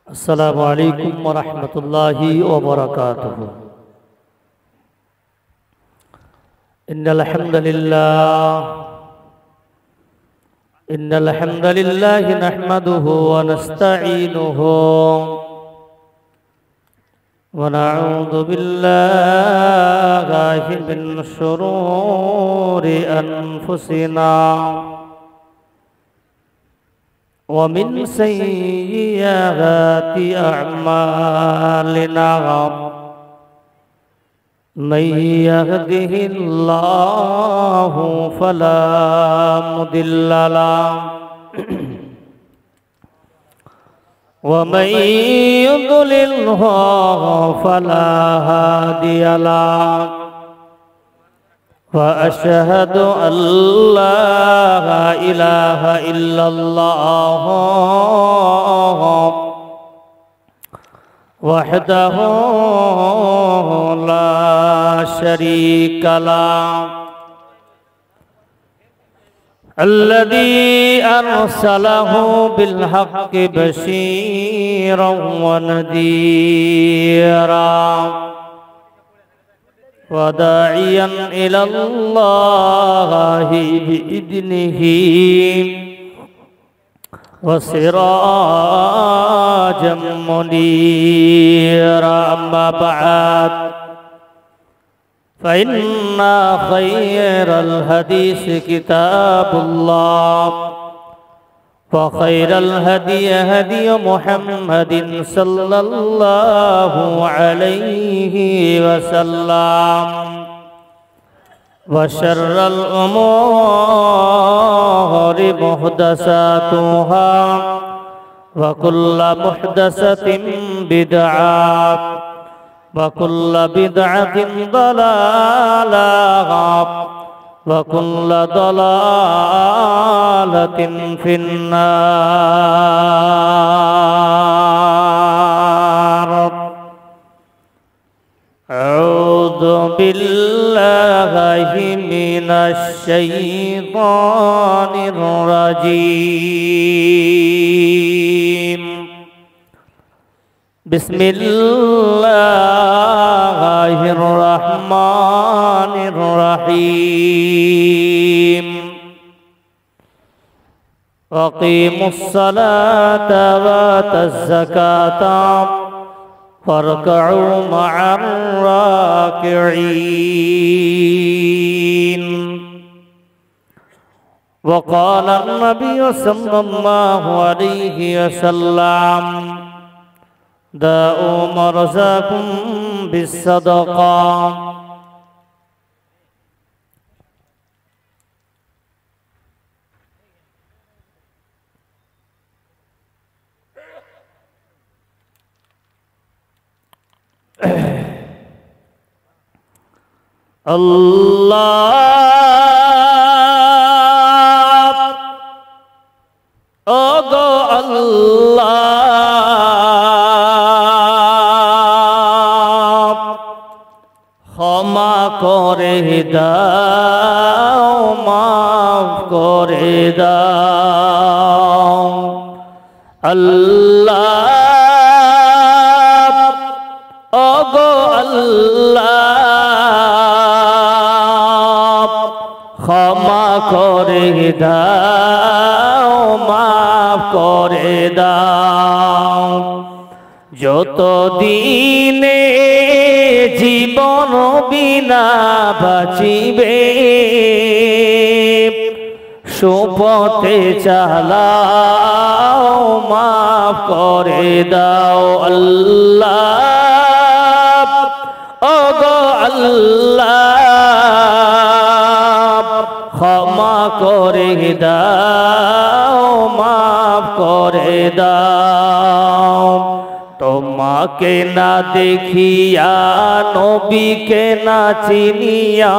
अस्सलामु अलैकुम वरहमतुल्लाहि वबरकातुहू। इन्नल हम्दलिल्लाहि नहमदुहु व नस्तईनुहु व नऊज़ु बिल्लाहि मिन शुरूरि अनफुसिना व मिन सय्यिआति अअमालिना। मन यहदिहिल्लाहु फला मुदिल्ल लहु व मन युद्लिल्हु फला हादिय लहु। व अशहदु अल्ला इलाहा इल्लल्लाह वहदहु ला शरीक लहु अल्लज़ी अरसलहु बिल्हक़्क़ि बशीरन व नज़ीरा व दाइयन इलल्लाहि बिइज़्निहि व सिराजम मुनीरा। अम्मा बअद फ़इन्ना ख़ैरल हदीस किताबुल्लाह व खैरल हदी हदी मुहम्मदिन सल्लल्लाहु अलैहि वसल्लम व शर्रल उमूरि मुहदसातुहा व कुल्लु मुहदसतिन बिदअह व कुल्लु बिदअतिन दलालह व कुल्लु दलालतिन फिन्नार। अऊज़ु बिल्लाहि मिनश शैतानिर रजीम। बिस्मिल्लाहिर रहमानिर रहीम। अक़ीमुस सलाता व आतुज़ ज़काता वरकऊ मअर राकिईन। वक़ाल नबी सल्लल्लाहु अलैहि वसल्लम दाऊ मरज़ाकुम बिस्सदक़ा। अल्लाह ओ गो अल्लाह क्षमा करे दाओ माफ करे दाओ। अल्लाह ओ गो अल्लाह क्षमा करे दाओ माफ करे दाओ। যত দিনে জীবন বিনা বাঁচিবে সুপথে চালাও মাফ করে দাও। আল্লাহ ও গো আল্লাহ ক্ষমা করে দাও মাফ করে দাও। তোমাকে না দেখিয়া নবীকে না চিনিয়া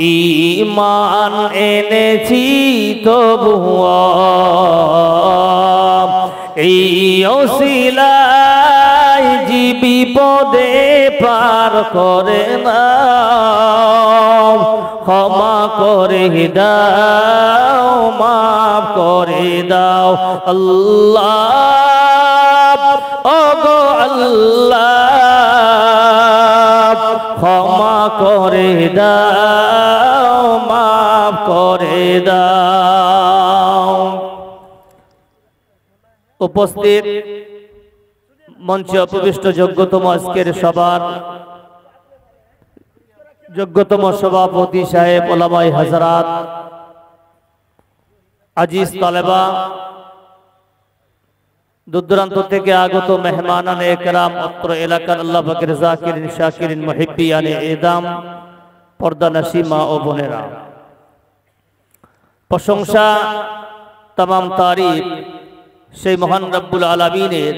ঈমান এনেছি তবুও এই ওসিলায় যে বিপদে পার করে দাও, ক্ষমা করে দাও, মাফ করে দাও। আল্লাহ ওগো আল্লাহ, ক্ষমা করে দাও, মাফ করে দাও। উপস্থিত মঞ্চে উপবিষ্ট যোগ্যতম আজকের সবার যোগ্যতম সভাপতি সাহেব, ওলামাই হযরত, আজিজ তালেবা, দূরদূরান্ত থেকে আগত মেহমানানে একরাম, অত্র এলাকার আল্লাহ পাকের জাকিরিন শাকিরিন মুহিব্বিয়ানে ইদাম, পর্দানশী মা ও বোনেরা, প্রশংসা তামাম তারিফ সেই মহান রব্বুল আলামিনের,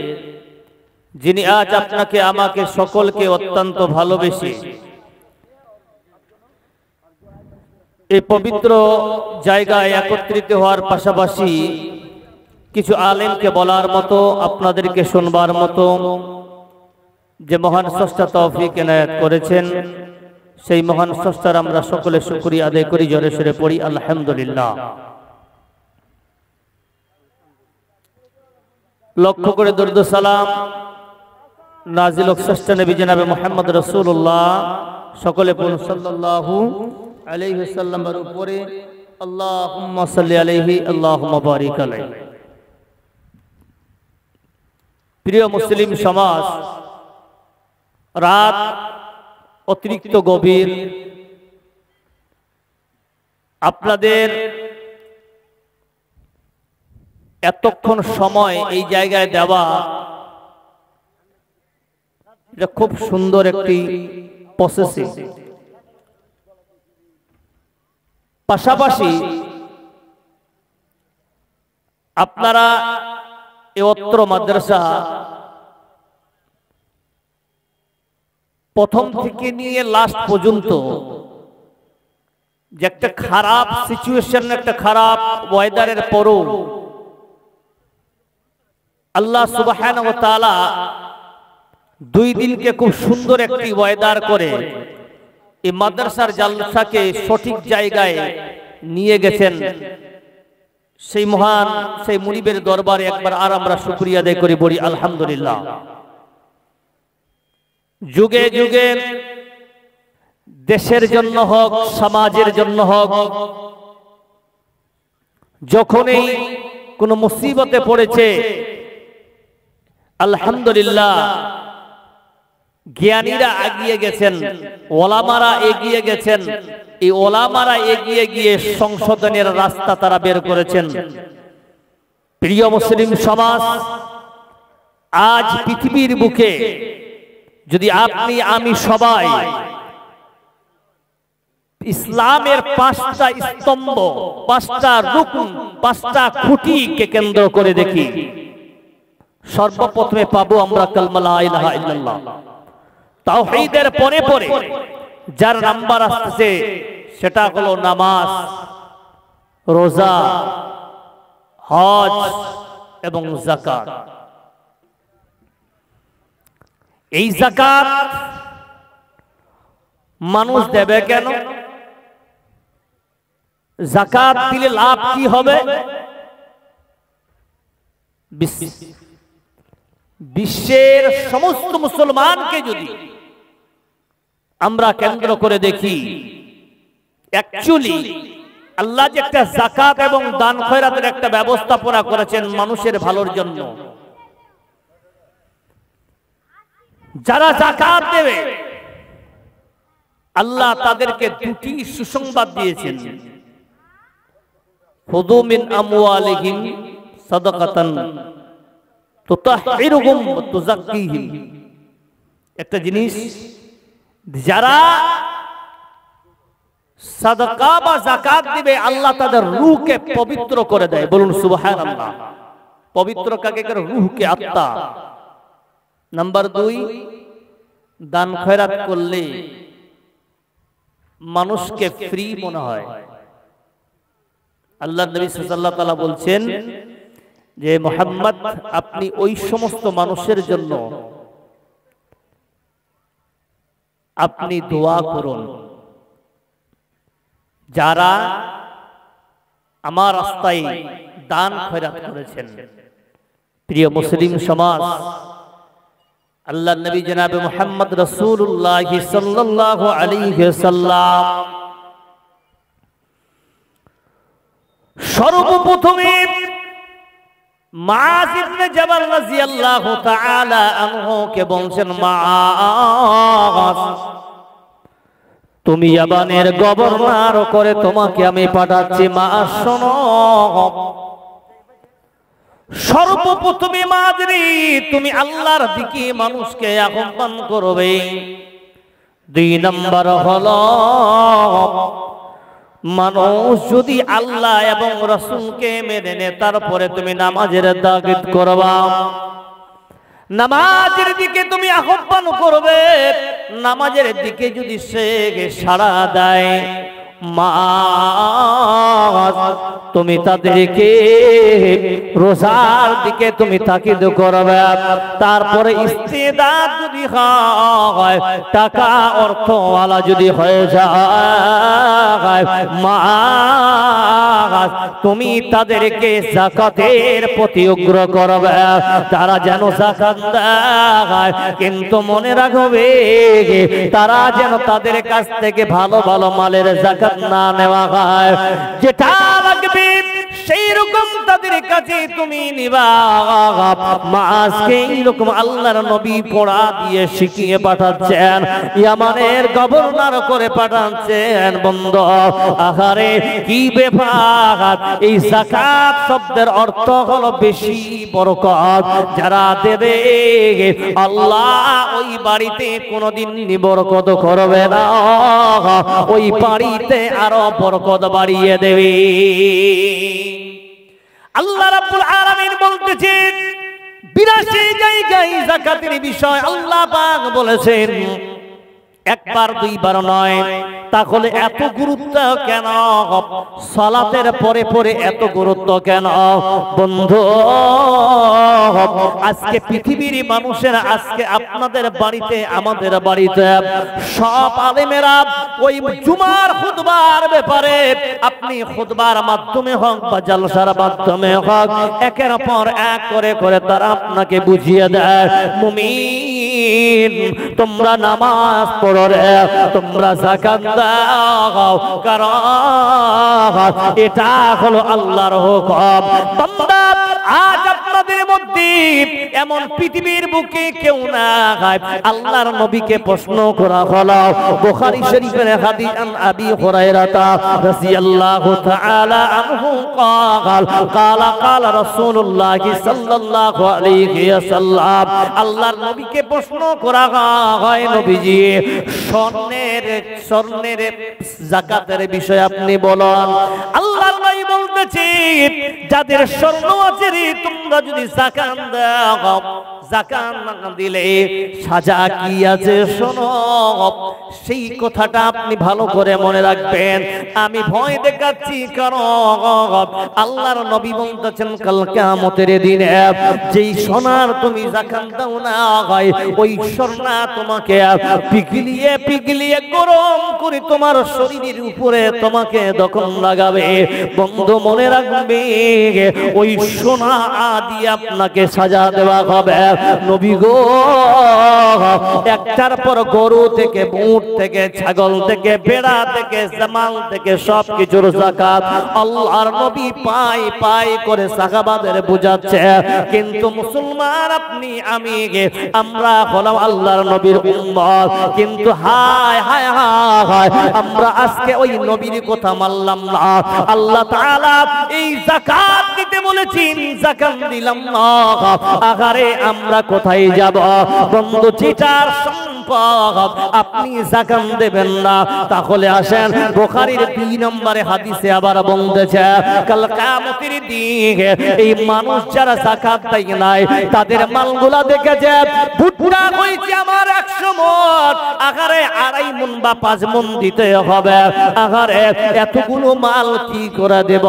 যিনি আজ আপনাকে আমাকে সকলকে অত্যন্ত ভালোবেসে এই পবিত্র জায়গায় একত্রিত হওয়ার পাশাপাশি কিছু আলেমকে বলার মতো, আপনাদেরকে শুনবার মতো যে মহান স্রষ্টা তৌফিক এনায়েত করেছেন, সেই মহান স্রষ্টার আমরা সকলে শুকরিয়া আদায় করি, জোরে সোরে পড়ি আলহামদুলিল্লাহ। লক্ষ্য করে দরুদ সালাম নাজিল হোক স্রষ্টা নবী জনাবে মুহাম্মদ রাসূলুল্লাহ, সকলে বলুন সাল্লাল্লাহু আলাইহি ওয়াসাল্লামের উপরে। আল্লাহুম্মা সাল্লি আলাইহি, আল্লাহুম্মা বারিক আলাইহি। প্রিয় মুসলিম সমাজ, রাত অতিরিক্ত গভীর, আপনাদের এতক্ষণ সময় এই জায়গায় দেওয়া, এটা খুব সুন্দর একটি প্রসেসিং। পাশাপাশি আপনারা এই অত্র মাদ্রাসা প্রথম থেকে নিয়ে লাস্ট পর্যন্ত যে একটা খারাপ সিচুয়েশন, একটা খারাপ ওয়েদারের পরও আল্লাহ সুবহানাহু ওয়া তাআলা 2 দিনকে খুব সুন্দর একটি ওয়েদার করে এই মাদ্রাসার জালসাকে সঠিক জায়গায় নিয়ে গেছেন। সেই মহান, সেই মুনিবের দরবারে একবার আর আমরা শুকরিয়া আদায় করি, বলি আলহামদুলিল্লাহ। যুগে যুগে দেশের জন্য হোক, সমাজের জন্য হোক, যখনই কোনো মুসিবতে পড়েছে, আলহামদুলিল্লাহ জ্ঞানীরা এগিয়ে গেছেন, ওলামারা এগিয়ে গেছেন। এই ওলামারা এগিয়ে গিয়ে সংশোধনের রাস্তা তারা বের করেছেন। প্রিয় মুসলিম সমাজ, আজ পৃথিবীর বুকে যদি আপনি আমি সবাই ইসলামের 5টা স্তম্ভ, 5টা রুকন, 5টা খুঁটিকে কেন্দ্র করে দেখি, সর্বপ্রথমে পাবো আমরা কালমা লা ইলাহা ইল্লাল্লাহ। তাওহীদের পরে পরে যার নাম্বার আসছে সেটা হলো নামাজ, রোজা, হজ এবং যাকাত। এই যাকাত মানুষ দেবে কেন? যাকাত দিলে লাভ কি হবে? বিশ্বের সমস্ত মুসলমানকে যদি আমরা কেন্দ্র করে দেখি, অ্যাকচুয়ালি আল্লাহ যে একটা যাকাত এবং দান খয়রাতের একটা ব্যবস্থাপনা করেছেন মানুষের ভালোর জন্য। যারা যাকাত দেবে আল্লাহ তাদেরকে 2টি সুসংবাদ দিয়েছেন। খুযু মিন আমওয়ালিহিম সাদাকাতান তুতাহহিরুহুম ওয়া তুযাক্কিহিম। একটা জিনিস, যারা সাদাকা বা যাকাত দিবে আল্লাহ তাদের রূহকে পবিত্র করে দেয়। বলুন সুবহানাল্লাহ। পবিত্র কাকে করে? রূহকে, আত্মা। নাম্বার 2, দান খয়রাত করলে মানুষকে ফ্রি মনে হয়। আল্লাহ নবী সাল্লাল্লাহু আলাইহি বলছেন যে মুহাম্মদ, আপনি ওই সমস্ত মানুষের জন্য আপনি দোয়া করুন, যারা আমার রাস্তায় দান খয়রাত করেছেন। প্রিয় মুসলিম সমাজ, আল্লাহর নবী জনাবে মুহাম্মদ রাসূলুল্লাহ সাল্লাল্লাহু আলাইহি ওয়াসাল্লাম সর্বপ্রথমে মুআয ইবনে জাবাল রাদিয়াল্লাহু তাআলা আনহু কে বলছেন, মুআয, তুমি ইয়ামানের গভর্নর করে তোমাকে আমি পাঠাচ্ছি। মুআয শোনো, সর্বপ্রথমে মুআয রে, তুমি আল্লাহর দিকে মানুষকে আহ্বান করবে। 2 নম্বর হলো, মানুষ যদি আল্লাহ এবং রাসূলকে মেনে নেয়, তারপরে তুমি নামাজের তাগিদ করবা, নামাজের দিকে তুমি আহ্বান করবে। নামাজের দিকে যদি সে সাড়া দেয়, মুআয, তুমি তাদেরকে রোজার দিকে তুমি তাকিদ করবে। তারপরে ইস্তেদাদ যদি হয়, টাকা অর্থওয়ালা যদি হয়ে যায়, মুআয, তুমি তাদেরকে যাকাতের প্রতি উগ্র করবে, তারা যেন যাকাত দেয়। কিন্তু মনে রাখবে, তারা যেন তাদের কাছ থেকে ভালো ভালো মালের যাকাত না নেওয়া হয়, যেটা লাগবে সেই রকম তাদের কাছে তুমি নিবা। মুআযকে এইরকম আল্লাহর নবী পড়া দিয়ে শিখিয়ে পাঠাচ্ছেন, ইয়ামানের গভর্নর করে পাঠাচ্ছেন। বন্ধু, আহারে কি ব্যাপার! এই যাকাত শব্দের অর্থ হলো বেশি বরকত। যারা দেবে, আল্লাহ ওই বাড়িতে কোনোদিন বরকত করবে না, ওই বাড়িতে আরো বরকত বাড়িয়ে দেবে। আল্লাহ রাব্বুল আলামিন বলতেছেন, 82 জায়গায় যাকাতের বিষয় আল্লাহ পাক বলেছেন, একবার দুইবার নয়। তাহলে এত গুরুত্ব কেন? সালাতের পরে পরে এত গুরুত্ব কেন? বন্ধু, আজকে পৃথিবীর মানুষেরা, আজকে আপনাদের বাড়িতে, আমাদের বাড়িতে সব আলেমেরা ওই জুমার খুতবার ব্যাপারে, আপনি খুতবার মাধ্যমে হোক বা জলসার মাধ্যমে হোক, একের পর এক করে করে তারা আপনাকে বুঝিয়ে দেয়, মুমিন তোমরা নামাজ পড়ো রে, তোমরা যাকাত দাও, কারণ এটা হলো আল্লাহর হুকুম। বান্দা, আজ আপনাদের মধ্যে এমন পৃথিবীর বুকে কেউ না, আল্লাহর নবীকে প্রশ্ন করা হলো, বুখারী শরীফের হাদিস, আন আবি হুরায়রা রাদিয়াল্লাহু তাআলা আনহু قال قال রাসূলুল্লাহ সাল্লাল্লাহু আলাইহি ওয়াসাল্লাম, আল্লাহর নবীকে প্রশ্ন করা হয়, নবীজি স্বর্ণের যাকাতের বিষয়ে আপনি বলেন। আল্লাহর নবী বলতেছেন, যাদের স্বর্ণ আছে রে, তোমরা যদি যাকাত দাও, যাকাত না দিলে সাজা কি আছে শোনো। সেই কথাটা আপনি ভালো করে মনে রাখবেন। আমি ভয় দেখাচ্ছি, কারণ আল্লাহর নবী বলতেছেন, কাল কিয়ামতের দিনে যেই সোনার তুমি যাকাত দাও না, ওই সোনা তোমাকে পিঘলিয়ে পিঘলিয়ে গরম করে তোমার শরীরের উপরে তোমাকে দখল লাগাবে। বন্ধু, মনে রাখবে, ওই সোনা দিয়ে আপনাকে সাজা দেওয়া হবে। নবী গো, একটার পর গরু থেকে, উট থেকে, ছাগল থেকে, ভেড়া থেকে, জামাল থেকে সবকিছুর যাকাত আল্লাহর নবী পাই পাই করে সাহাবাদের বুঝাচ্ছে। কিন্তু মুসলমান আপনি, আমি, আমরা হলাম আল্লাহর নবীর উম্মত, কিন্তু হায় হায় হায়, আমরা আজকে ওই নবীর কথা মানলাম না। আল্লাহ তাআলা এই যাকাত দিতে বলেছেন, যাকাত দিলাম না, আহারে আমরা কোথায় যাব? বন্ধু, যেটার সম্পদ আপনি যাকাত দেবেন না, তাহলে আসেন বুখারীর 2 নম্বরে হাদিসে আবার বলতেছে, কাল কিয়ামতের দিনে এই মানুষ যারা যাকাত দেয় নাই, তাদের মালগুলা দেখেছে, ভুট্টা হইছে আমার 100 মণ, আহারে 2.5 মণ বা 5 মণ দিতে হবে। আহারে এতগুলো মাল কি করে দেব?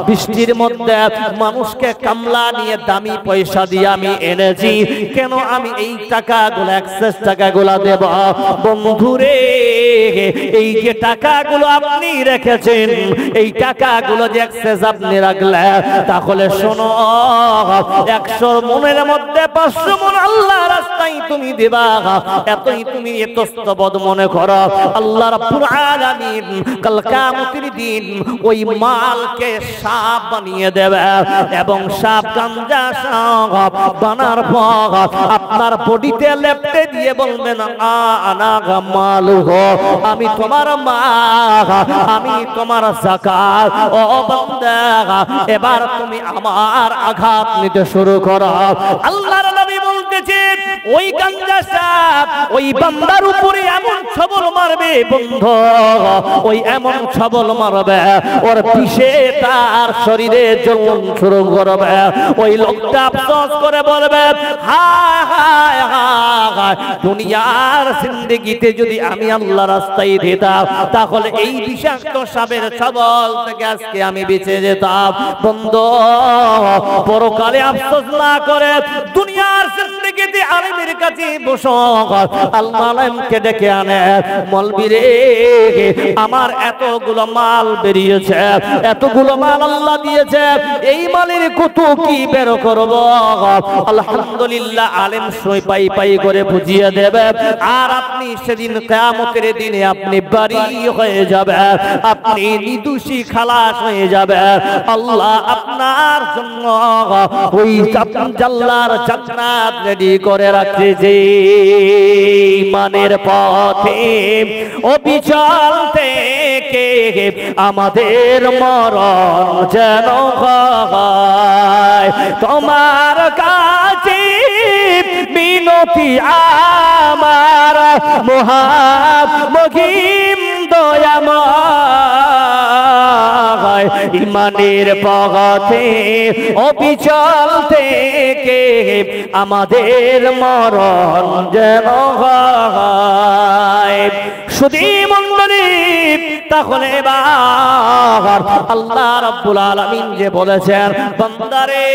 বৃষ্টির মধ্যে মানুষকে কামলা নিয়ে দামি পয়সা দিয়ে আমি এনেছি, কেন আমি এই টাকাগুলো, এক্সেস টাকাগুলো দেব। বন্ধুরে, এই যে টাকাগুলো আপনি রেখেছেন, এই টাকাগুলো যে এক্সেস আপনি রাখলেন, তাহলে শোনো, 100 মনের মধ্যে 500 মন আল্লাহ রাস্তায় তুমি দিবা। এতই তুমি এতস্তবদ মনে করো, আল্লাহ রাব্বুল আলামিন কাল কিয়ামতের দিন ওই মালকে সাপ বানিয়ে দেবে, এবং সাপ গাঞ্জা সাপ বানার পর আপনার বডিতে লেপটে দিয়ে বলবেন, আনা মালুহু, আমি তোমার মাল, আমি তোমার যাকাত। ও বান্দা, এবার তুমি আমার আঘাত নিতে শুরু করো। আল্লাহর নবী বলতেছেন, ওই গাঞ্জা সাপ ওই বান্দার উপরে এমন ছবল মারবে বন্ধু, ওই এমন ছবল মারবে, ওর পিছে তার শরীরে জ্বলন শুরু করবে। ওই লোকটা আফসোস করে বলবে, হায় হায় হায়, দুনিয়ার জিন্দেগিতে যদি আমি আল্লাহ রাস্তায় দিতাম, তাহলে এই বিষাক্ত সাপের ছবল থেকে আজকে আমি বেঁচে যেতাম। বন্ধু, পরকালে আফসোস না করে দুনিয়ার জিন্দেগিতে আলেমের কাছে বসো, আল্লাহকে ডেকে আনে, মলবি রে, আমার এতগুলো মাল বেরিয়েছে, এতগুলো মাল আল্লাহ দিয়েছে, এই মালের কত কি বের করব। আলহামদুলিল্লাহ, আলেম সই পাই পাই করে বুঝিয়ে দেবে, আর আপনি সেদিন কিয়ামতের দিনে আপনি বাড়ি হয়ে যাবে, আপনি নিদোষী খালাস হয়ে যাবে। আল্লাহ আপনার জন্য ওই জান্নার জান্নাত রেডি করে রাখছে। ইমানের পথে অবিচল থেকে আমাদের মরণ যেন হয়, তোমার কাছে বিনতি আমার মহামহিম দয়াময়। ইমানের পথে অবিচল থেকে আমাদের মরণ যেন হয়। শুধু মন্ডলী, তাহলে এবার আল্লাহ রাব্বুল আলামিন যে বলেছেন, বান্দারে,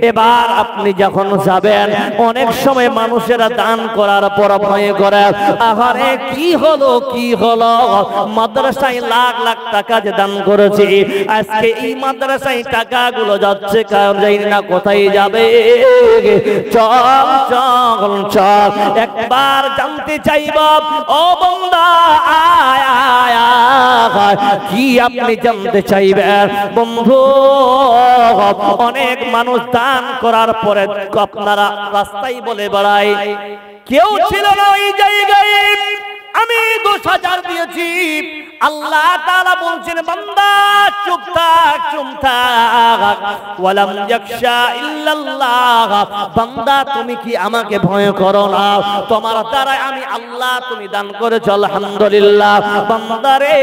এবার আপনি যখন যাবেন, অনেক সময় মানুষেরা দান করার পর ভয় করে, আহারে কি হলো কি হলো, মাদ্রাসায় লাখ লাখ টাকা যে দান করেছি, আজকে এই মাদ্রাসায় টাকাগুলো যাচ্ছে জানি না কোথায় যাবে। চল চল চল, একবার জানতে চাইব, ও বান্দা, আয় আয় আয়, কি আপনি জানতে চাইবেন? বন্ধু, অনেক মানুষ দান করার পরে আপনারা রাস্তায় বলে বেড়ায়, কেউ ছিল না ওই জায়গায়, আমি 10,000 দিয়েছি। আল্লাহ তাআলা বলছেন, বান্দা চুপ থাক, চুপ থাক, ওয়ালাম ইয়াখশা ইল্লাল্লাহ, বান্দা তুমি কি আমাকে ভয় করো না? তোমার দ্বারা আমি আল্লাহ তুমি দান করেছো, আলহামদুলিল্লাহ। বান্দারে,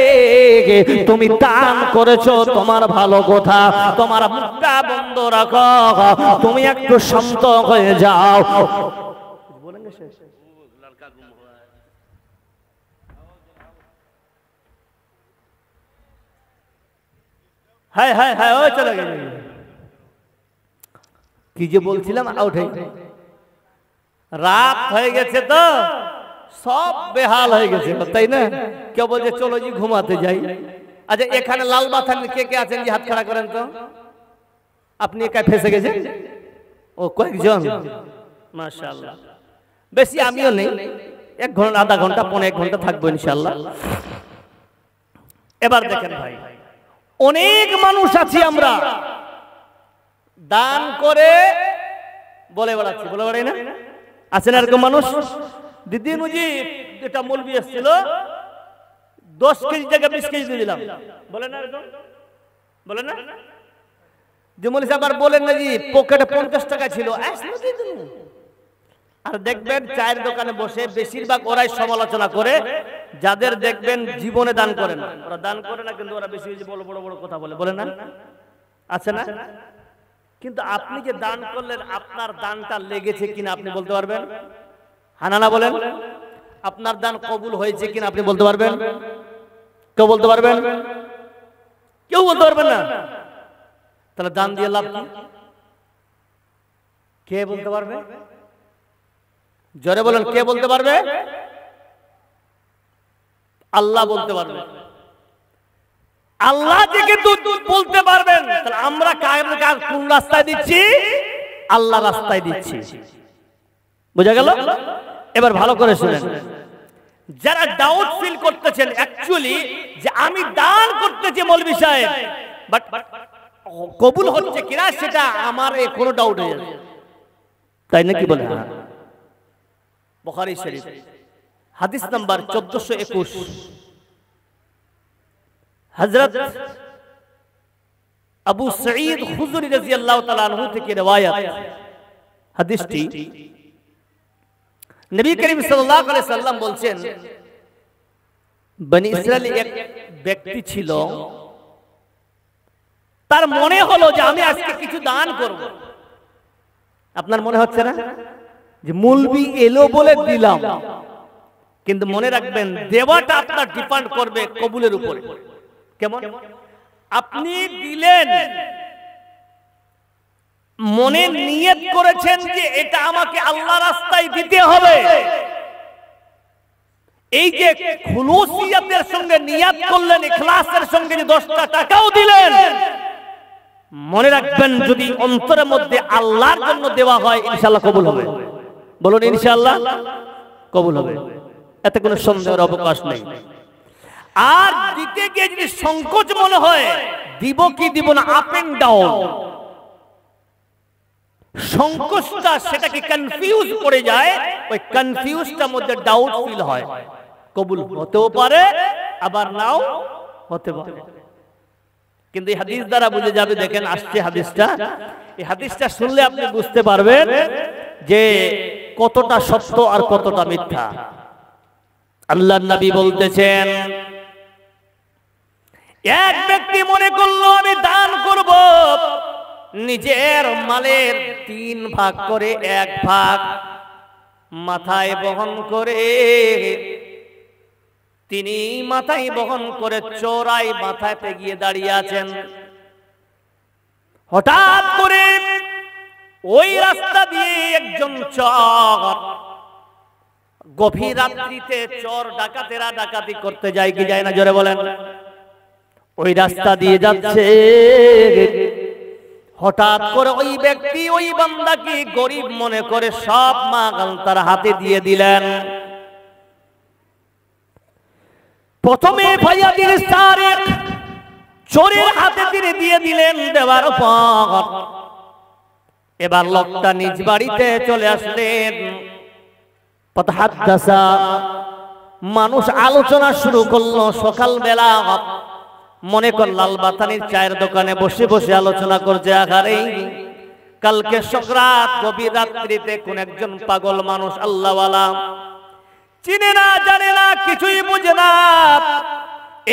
তুমি দান করেছো, তোমার ভালো কথা, তোমার মুখটা বন্ধ রাখো, তুমি একটু শান্ত হয়ে যাও। বলেনগে শেষ হায় হায় হায়, ওই চলে গেল। কি যে বলছিলাম, আউট হয়ে রাত হয়ে গেছে, তো সব বেহাল হয়ে গেছে, তাই না? কেউ বলছে চলো জি ঘুমাতে যাই। আচ্ছা, এখানে লাল মাথা কে কে আছেন, যে হাত খাড়া করেন তো। আপনি একা ফেসে গেছেন? ও কয়েকজন, মাশাআল্লাহ। বেশি আমিও নেই, 1 ঘন্টা, আধা ঘন্টা, 1.5 ঘন্টা থাকবো ইনশাআল্লাহ। এবার দেখেন ভাই, অনেক মানুষ আছি আমরা, দান করে বলে বেড়াচ্ছি, বলে বেড়াই না? আছেন এরকম মানুষ? দিদি মুজিব যেটা মৌলবি এসেছিল, 10 কেজি জায়গায় 20 কেজি দিয়ে দিলাম, বলে না এরকম? বলে না যে মৌলবি সাহেব আর বলেন না জি পকেটে 50 টাকা ছিল, আর দেখবেন চায়ের দোকানে বসে বেশিরভাগ ওরাই সমালোচনা করে, যাদের দেখবেন জীবনে দান করে না, ওরা দান করে না, কিন্তু ওরা বেশি বেশি বড় বড় বড় কথা বলে, বলে না? আছে না? কিন্তু আপনি যে দান করলেন, আপনার দানটা লেগেছে কিনা আপনি বলতে পারবেন? হানানা বলেন, আপনার দান কবুল হয়েছে কিনা আপনি বলতে পারবেন? কেউ বলতে পারবেন? কেউ বলতে পারবেন না। তাহলে দান দিয়ে লাভ কি? কে বলতে পারবে? জোরে বলেন, কে বলতে পারবে? আল্লাহ বলতে পারবে। আল্লাহ থেকে বলতে পারবেন, তাহলে আমরা কোন রাস্তায় দিচ্ছি? আল্লাহ রাস্তায় দিচ্ছি। বুঝা গেল? এবার ভালো করে শুনেন, যারা ডাউট ফিল করতেছেন অ্যাকচুয়ালি যে আমি দান করতেছি মৌলভী সাহেব, বাট কবুল হচ্ছে কিনা সেটা আমার কোনো ডাউট হয়ে যাচ্ছে, তাই নাকি বলে? বুখারী শরীফ হাদিস নাম্বার 1421, হযরত আবু সাঈদ খুদরী রাদিয়াল্লাহু তাআলা আনহু থেকে riwayat। হাদিসটি নবী করিম সাল্লাল্লাহু আলাইহি সাল্লাম বলছেন, বনি ইসরাইলে এক ব্যক্তি ছিল, তার মনে হলো যে আমি আজকে কিছু দান করব। আপনার মনে হচ্ছে না যে মৌলভী এলো বলে দিলাম? কিন্তু মনে রাখবেন, দেওয়াটা আপনার ডিপেন্ড করবে কবুলের উপরে। কেমন? আপনি দিলেন, মনে নিয়ত করেছেন যে এটা আমাকে আল্লাহ রাস্তায় দিতে হবে, এই যে খুলুসিয়াতের সঙ্গে নিয়ত করলেন, ইখলাসের সঙ্গে যে 10টা টাকাও দিলেন, মনে রাখবেন যদি অন্তরের মধ্যে আল্লাহর জন্য দেওয়া হয় ইনশাআল্লাহ কবুল হবে। বলুন ইনশাআল্লাহ কবুল হবে, এতে কোনো সন্দেহের অবকাশ নেই। আর দিতে গিয়ে যদি সংকোচ মনে হয় দিব কি দিব না, আপ এন্ড ডাউন, সংকোচটা সেটাকে কনফিউজ করে যায়, ওই কনফিউজটার মধ্যে ডাউট ফিল হয়, কবুল হতেও পারে আবার নাও হতে পারে। কিন্তু এই হাদিস দ্বারা বুঝে যাবে, দেখেন আসছে হাদিসটা, এই হাদিসটা শুনলে আপনি বুঝতে পারবেন যে কতটা সত্য আর কতটা মিথ্যা। আল্লাহর নবী বলতেছেন, এক ব্যক্তি মনে করলো আমি দান করব, নিজের মালের 3 ভাগ করে 1 ভাগ মাথায় বহন করে, তিনি মাথায় বহন করে চোরাই মাথাতে গিয়ে দাঁড়িয়ে আছেন। হঠাৎ করে ওই রাস্তা দিয়ে একজন চোর, গভীর রাত্রিতে চোর ডাকাতেরা ডাকাতি করতে যায় কি যায় না? জোরে বলেন। ওই রাস্তা দিয়ে যাচ্ছে, হঠাৎ করে ওই ব্যক্তি ওই বান্দাকে গরিব মনে করে সব মাল তার হাতে দিয়ে দিলেন। প্রথমে ফায়াদির সারিক, চোরের হাতে তিনি দিয়ে দিলেন, দেওয়ার পর এবার লোকটা নিজ বাড়িতে চলে আসলেন। ফাতাহাদ্দাসা, মানুষ আলোচনা শুরু করলো। সকালবেলা মনে কর লাল বাতানির চায়ের দোকানে বসে বসে আলোচনা করছে, আহারে কালকে সকরাত, গভীর রাত্রিতে কোন একজন পাগল মানুষ আল্লাহওয়ালা, চিনে না জানে না কিছুই বুঝে না,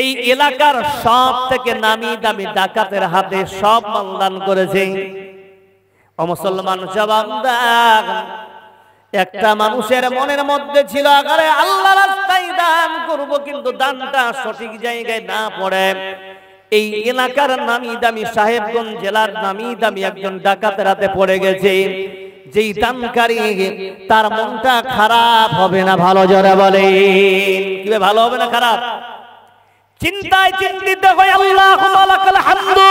এই এলাকার সব থেকে নামি দামি ডাকাতের হাতে সব মালদান করেছে। ও মুসলমান জবাব দাও, একটা মানুষের মনের মধ্যে ছিল আরে আল্লাহ রাস্তায় দান করব, কিন্তু দানটা সঠিক জায়গায় না পড়ে এই এলাকার নামি দামি সাহেবগঞ্জ জেলার নামি দামি একজন ডাকাতের হাতে পড়ে গেছে। যেই দানকারী তার মনটা খারাপ হবে না? ভালো জোরে বলে, কিভাবে ভালো হবে না খারাপ? চিন্তায় চিন্তিত হয়, আল্লাহুম্মা লাকাল হামদু,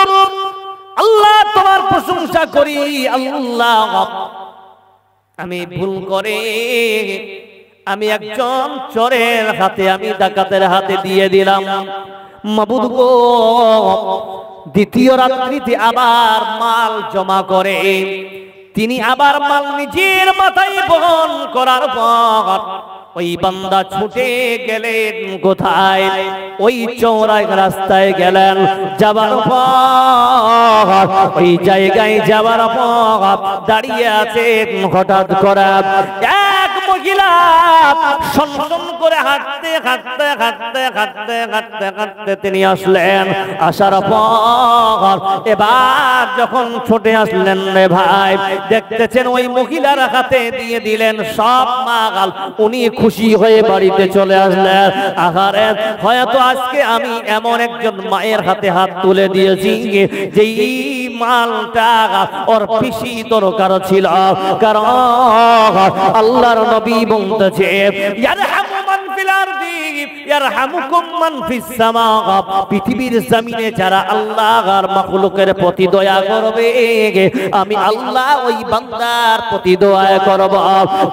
আল্লাহ তোমার প্রশংসা করি, আল্লাহ আমি ভুল করে আমি একজন চোরের হাতে, আমি ডাকাতের হাতে দিয়ে দিলাম। মাবুদ গো, দ্বিতীয় রাত্রিতে আবার মাল জমা করে তিনি আবার মাল নিজের মাথায় বহন করার পর ওই বান্দা ছুটে গেলেন কোথায়? ওই চৌরাই রাস্তায় গেলেন। যাবার পর ওই জায়গায় যাবার পর দাঁড়িয়ে আছেন, হঠাৎ করে এক মহিলা সনসন করে হাঁটতে হাঁটতে হাঁটতে হাঁটতে হাঁটতে হাঁটতে তিনি আসলেন। আসার পর এবার যখন ছুটে আসলেন রে ভাই, দেখতেছেন ওই মহিলার হাতে দিয়ে দিলেন সব মাল। উনি খুশি হয়ে বাড়িতে চলে আসলেন। আহারে হয়তো আজকে আমি এমন একজন মায়ের হাতে হাত তুলে দিয়েছি যেই মালটা ওর বেশি দরকার ছিল, কারণ আল্লাহর নবী বলতেছে ইয়ারহামু মান ফিল আরদি ইয়ারহামুকুম মান ফিস সামা। পৃথিবীর জমিনে যারা আল্লাহর মাখলুকের প্রতি দয়া করবে আমি আল্লাহ ওই বান্দার প্রতি দয়া করব।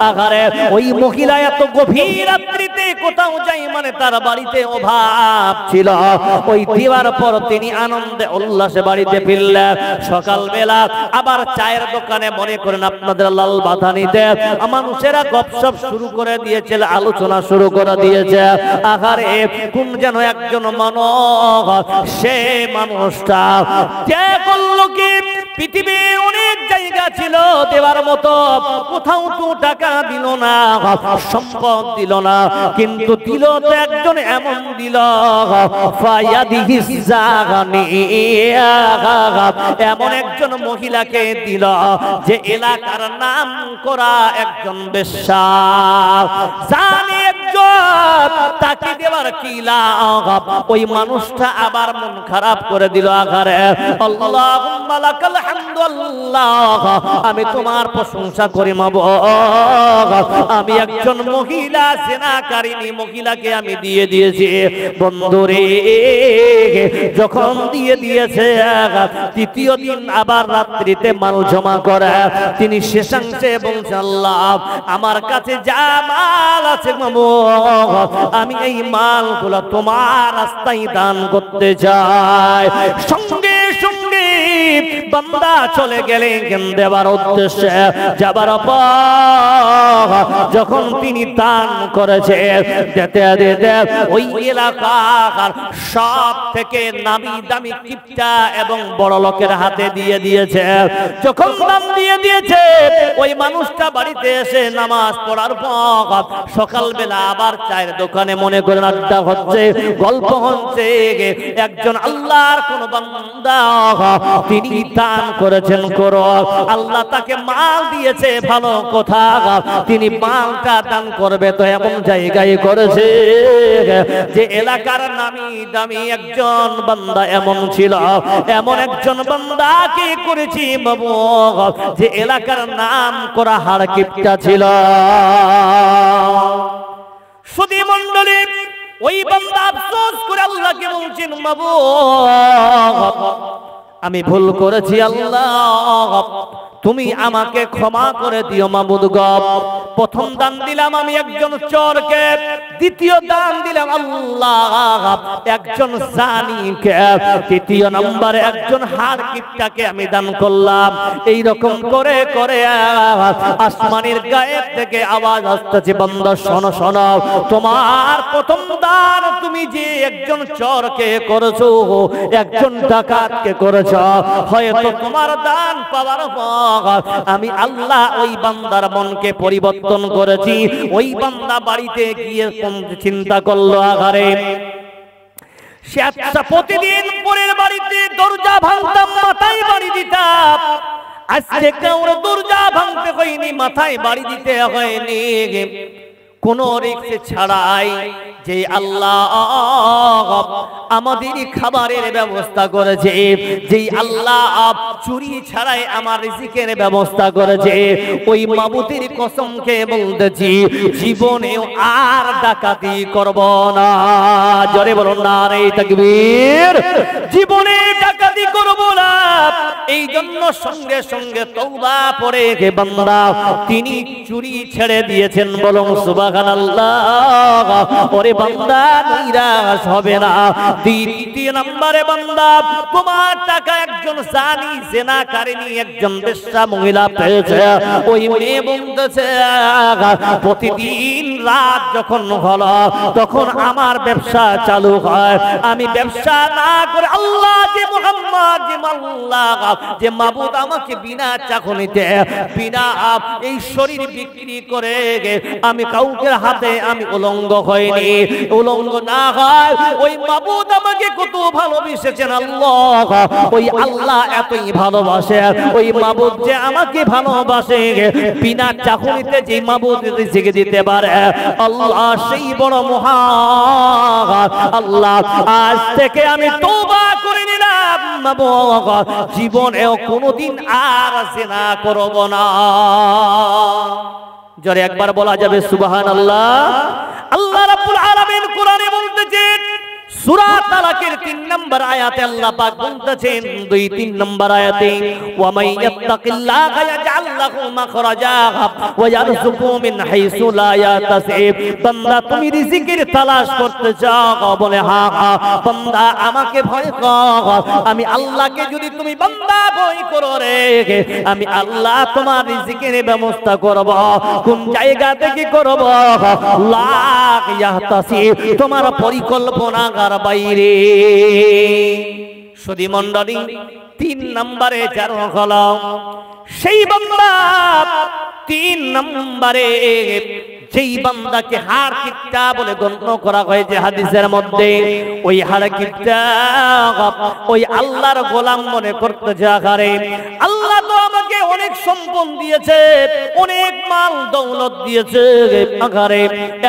আগারে ওই মহিলা এত গভীর রাত্রিতে কোথাও যাই মানে তার বাড়িতে অভাব ছিল, ওই দেওয়ার পর তিনি আনন্দে উল্লাসে বাড়িতে ফিরলেন। সকালবেলা আবার চায়ের দোকানে মনে করেন আপনাদের লাল বাঁধানিতে মানুষেরা গপসপ শুরু করে দিয়েছে, আলোচনা শুরু করে দিয়েছে। আহারে কোন যেন একজন মানুষ, সে মানুষটা কে করলো কি পৃথিবী অনেক জায়গা ছিল দেওয়ার মতো, কোথাও তো টাকা দিল না, সম্পদ দিল না, কিন্তু দিল তো একজন এমন দিল এমন একজন মহিলাকে দিল যে এলাকার নাম করা একজন বেশ্যা। জানি একজন তাকে দেওয়ার কি লাভ, ওই মানুষটা আবার মন খারাপ করে দিল। আঘারে আল্লাহুম্মা লাকাল হামদু আল্লাহ, আমি তোমার প্রশংসা করি মাবুদ, আমি একজন মহিলা জেনাকারিনী মহিলাকে আমি দিয়ে দিয়েছি। বন্ধুরে যখন দিয়ে দিয়েছে তৃতীয় দিন আবার রাত্রিতে মাল জমা করে তিনি শেষাংশে বলছেন আল্লাহ আমার কাছে যা মাল আছে মাবুদ আমি এই মালগুলো তোমার রাস্তায় দান করতে চাই। সঙ্গে সঙ্গে বান্দা চলে গেলেন দেবার উদ্দেশ্যে। যাবার পর যখন তিনি দান করেছে যেতে যেতে ওই এলাকার সব থেকে নামি দামি কিপটা এবং বড় লোকের হাতে দিয়ে দিয়েছে। যখন দাম দিয়ে দিয়েছে ওই মানুষটা বাড়িতে এসে নামাজ পড়ার পর সকালবেলা আবার চায়ের দোকানে মনে করেন আড্ডা হচ্ছে, গল্প হচ্ছে। একজন আল্লাহর কোন বান্দা তিনি দান করেছেন করো, আল্লাহ তাকে মাল দিয়েছে ভালো কথা, তিনি মালটা দান করবে তো এমন জায়গায় করেছে যে এলাকার নামি দামি একজন বান্দা এমন ছিল, এমন একজন বান্দাকে করেছি বাবু যে এলাকার নাম করা হাড় কিপটা ছিল। সুধী মণ্ডলী ওই বান্দা আফসোস করে আল্লাহকে বলছেন মাবুদ আমি ভুল করেছি, আল্লাহ তুমি আমাকে ক্ষমা করে দিও মাবুদ গো। প্রথম দান দিলাম আমি একজন চোরকে, দ্বিতীয় দান দিলাম আল্লাহ একজন জানিকে, তৃতীয় নম্বরে একজন হাড় কিপটাকে আমি দান করলাম। এই রকম করে করে আসমানের গায়েব থেকে আওয়াজ আসতেছে বান্দা শোনো শোনো, তোমার প্রথম দান তুমি যে একজন চোরকে করেছো, একজন ডাকাতকে করেছো, হয়তো তোমার দান পাওয়ার পর আমি আল্লাহ ওই বান্দার মনকে পরিবর্তন করেছি। ওই বান্দা বাড়িতে গিয়ে চিন্তা করলো আঘারে সে আচ্ছা প্রতিদিন পরের বাড়িতে দরজা ভাঙতাম মাথায় বাড়ি দিতাম, আজকে কাউর দরজা ভাঙতে হয়নি মাথায় বাড়ি দিতে হয়নি, কোন রিস্ক ছাড়াই যে আল্লাহ আমাদের খাবারের ব্যবস্থা করেছে, যে আল্লাহ চুরি ছাড়াই আমার রিজিকের ব্যবস্থা করেছে, ওই মাবুদের কসমকে বলতেছি জীবনেও আর ডাকাতি করব না। জোরে বলুন নারে তাকবীর। জীবনে ডাকাতি করব না। এই জন্য সঙ্গে সঙ্গে তওবা পড়ে গে বান্দা তিনি চুরি ছেড়ে দিয়েছেন, বলুন সুবহানাল্লাহ। ওরে বান্দা নিরাশ হবে না। দ্বিতীয় নম্বরে বান্দা তোমার টাকা একজন জানি জেনাকারিনী একজন বেশ্যা মহিলা পেয়েছে, ওই মেয়ে বলতেছে প্রতিদিন রাত যখন হলো তখন আমার ব্যবসা চালু হয়, আমি ব্যবসা না করে আল্লাহ যে মুহাম্মদ যে আল্লাহ যে মাবুদ আমাকে বিনা চাকরিতে বিনা এই শরীর বিক্রি করে আমি কাউকে হাতে আমি উলঙ্গ হয়নি, উলঙ্গ না হয় ওই মাবুদ আমাকে কত ভালোবেসেছেন আল্লাহ, ওই আল্লাহ এতই ভালোবাসে, ওই মাবুদ যে আমাকে ভালোবাসে বিনা চাকরিতে যে মাবুদ রিজিক দিতে পারে আল্লাহ সেই বড় মহান আল্লাহ। আজ থেকে আমি তওবা করে নিলাম জীবনেও কোনোদিন আর জিনা করব না। জোরে একবার বলা যাবে সুবহানাল্লাহ। আল্লাহ রাব্বুল আলামিন কোরআনে বলতেছেন সূরা তালাকের 3 নম্বর আয়াতে আল্লাহ পাক বলতেছেন 2-3 নম্বর আয়াতে ওয়া মান ইয়াত্তাকিল্লাহা ইয়াজআল লাহু মাখরাজা ওয়া ইয়ারযুকু মিন হাইসু লা ইয়াহতাসিব। বান্দা তুমি রিজিকের তালাশ করতে চাও, বলে হ্যাঁ হ্যাঁ বান্দা আমাকে ভয় কর, আমি আল্লাহকে যদি তুমি বান্দা ভয় করো রে আমি আল্লাহ তোমার রিজিকের ব্যবস্থা করব। কোন জায়গা থেকে করব? লা ইয়াহতাসিব, তোমার পরিকল্পনা বাইরে। সুধী মণ্ডলী 3 নম্বরে যার হলো সেই বান্দা, 3 নম্বরে যেই বান্দাকে হাড় কিত্তা বলে গণ্য করা হয়েছে হাদিসের মধ্যে, ওই হাড় কিত্তা ওই আল্লাহর গোলাম মনে করতে যাগারে আল্লাহ তো আমাকে অনেক সম্পদ দিয়েছে, অনেক মাল দৌলত দিয়েছে, আগারে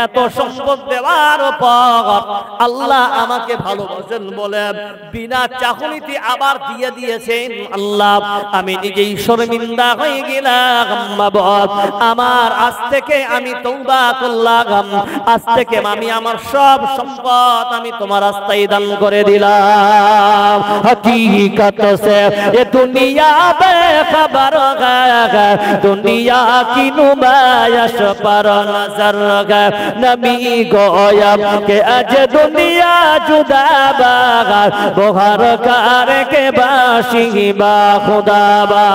এত সম্পদ দেওয়ার পর আল্লাহ আমাকে ভালোবাসেন বলে বিনা চাহনিতে আবার দিয়ে দিয়েছেন। আল্লাহ আমি নিজেই শর্মিন্দা হয়ে গেলাম, আমার আজ থেকে আমি তওবা করলাম, আজ থেকে আমি আমার সব সম্পদ আমি তোমার রাস্তায় দান করে দিলাম। হकीकत से ये दुनिया बेखबर है, दुनिया की नुमाइश पर नजर है, नबी गोया के अज दुनिया जुदा बागार बोहर कार के बाशी बा खुदा बा।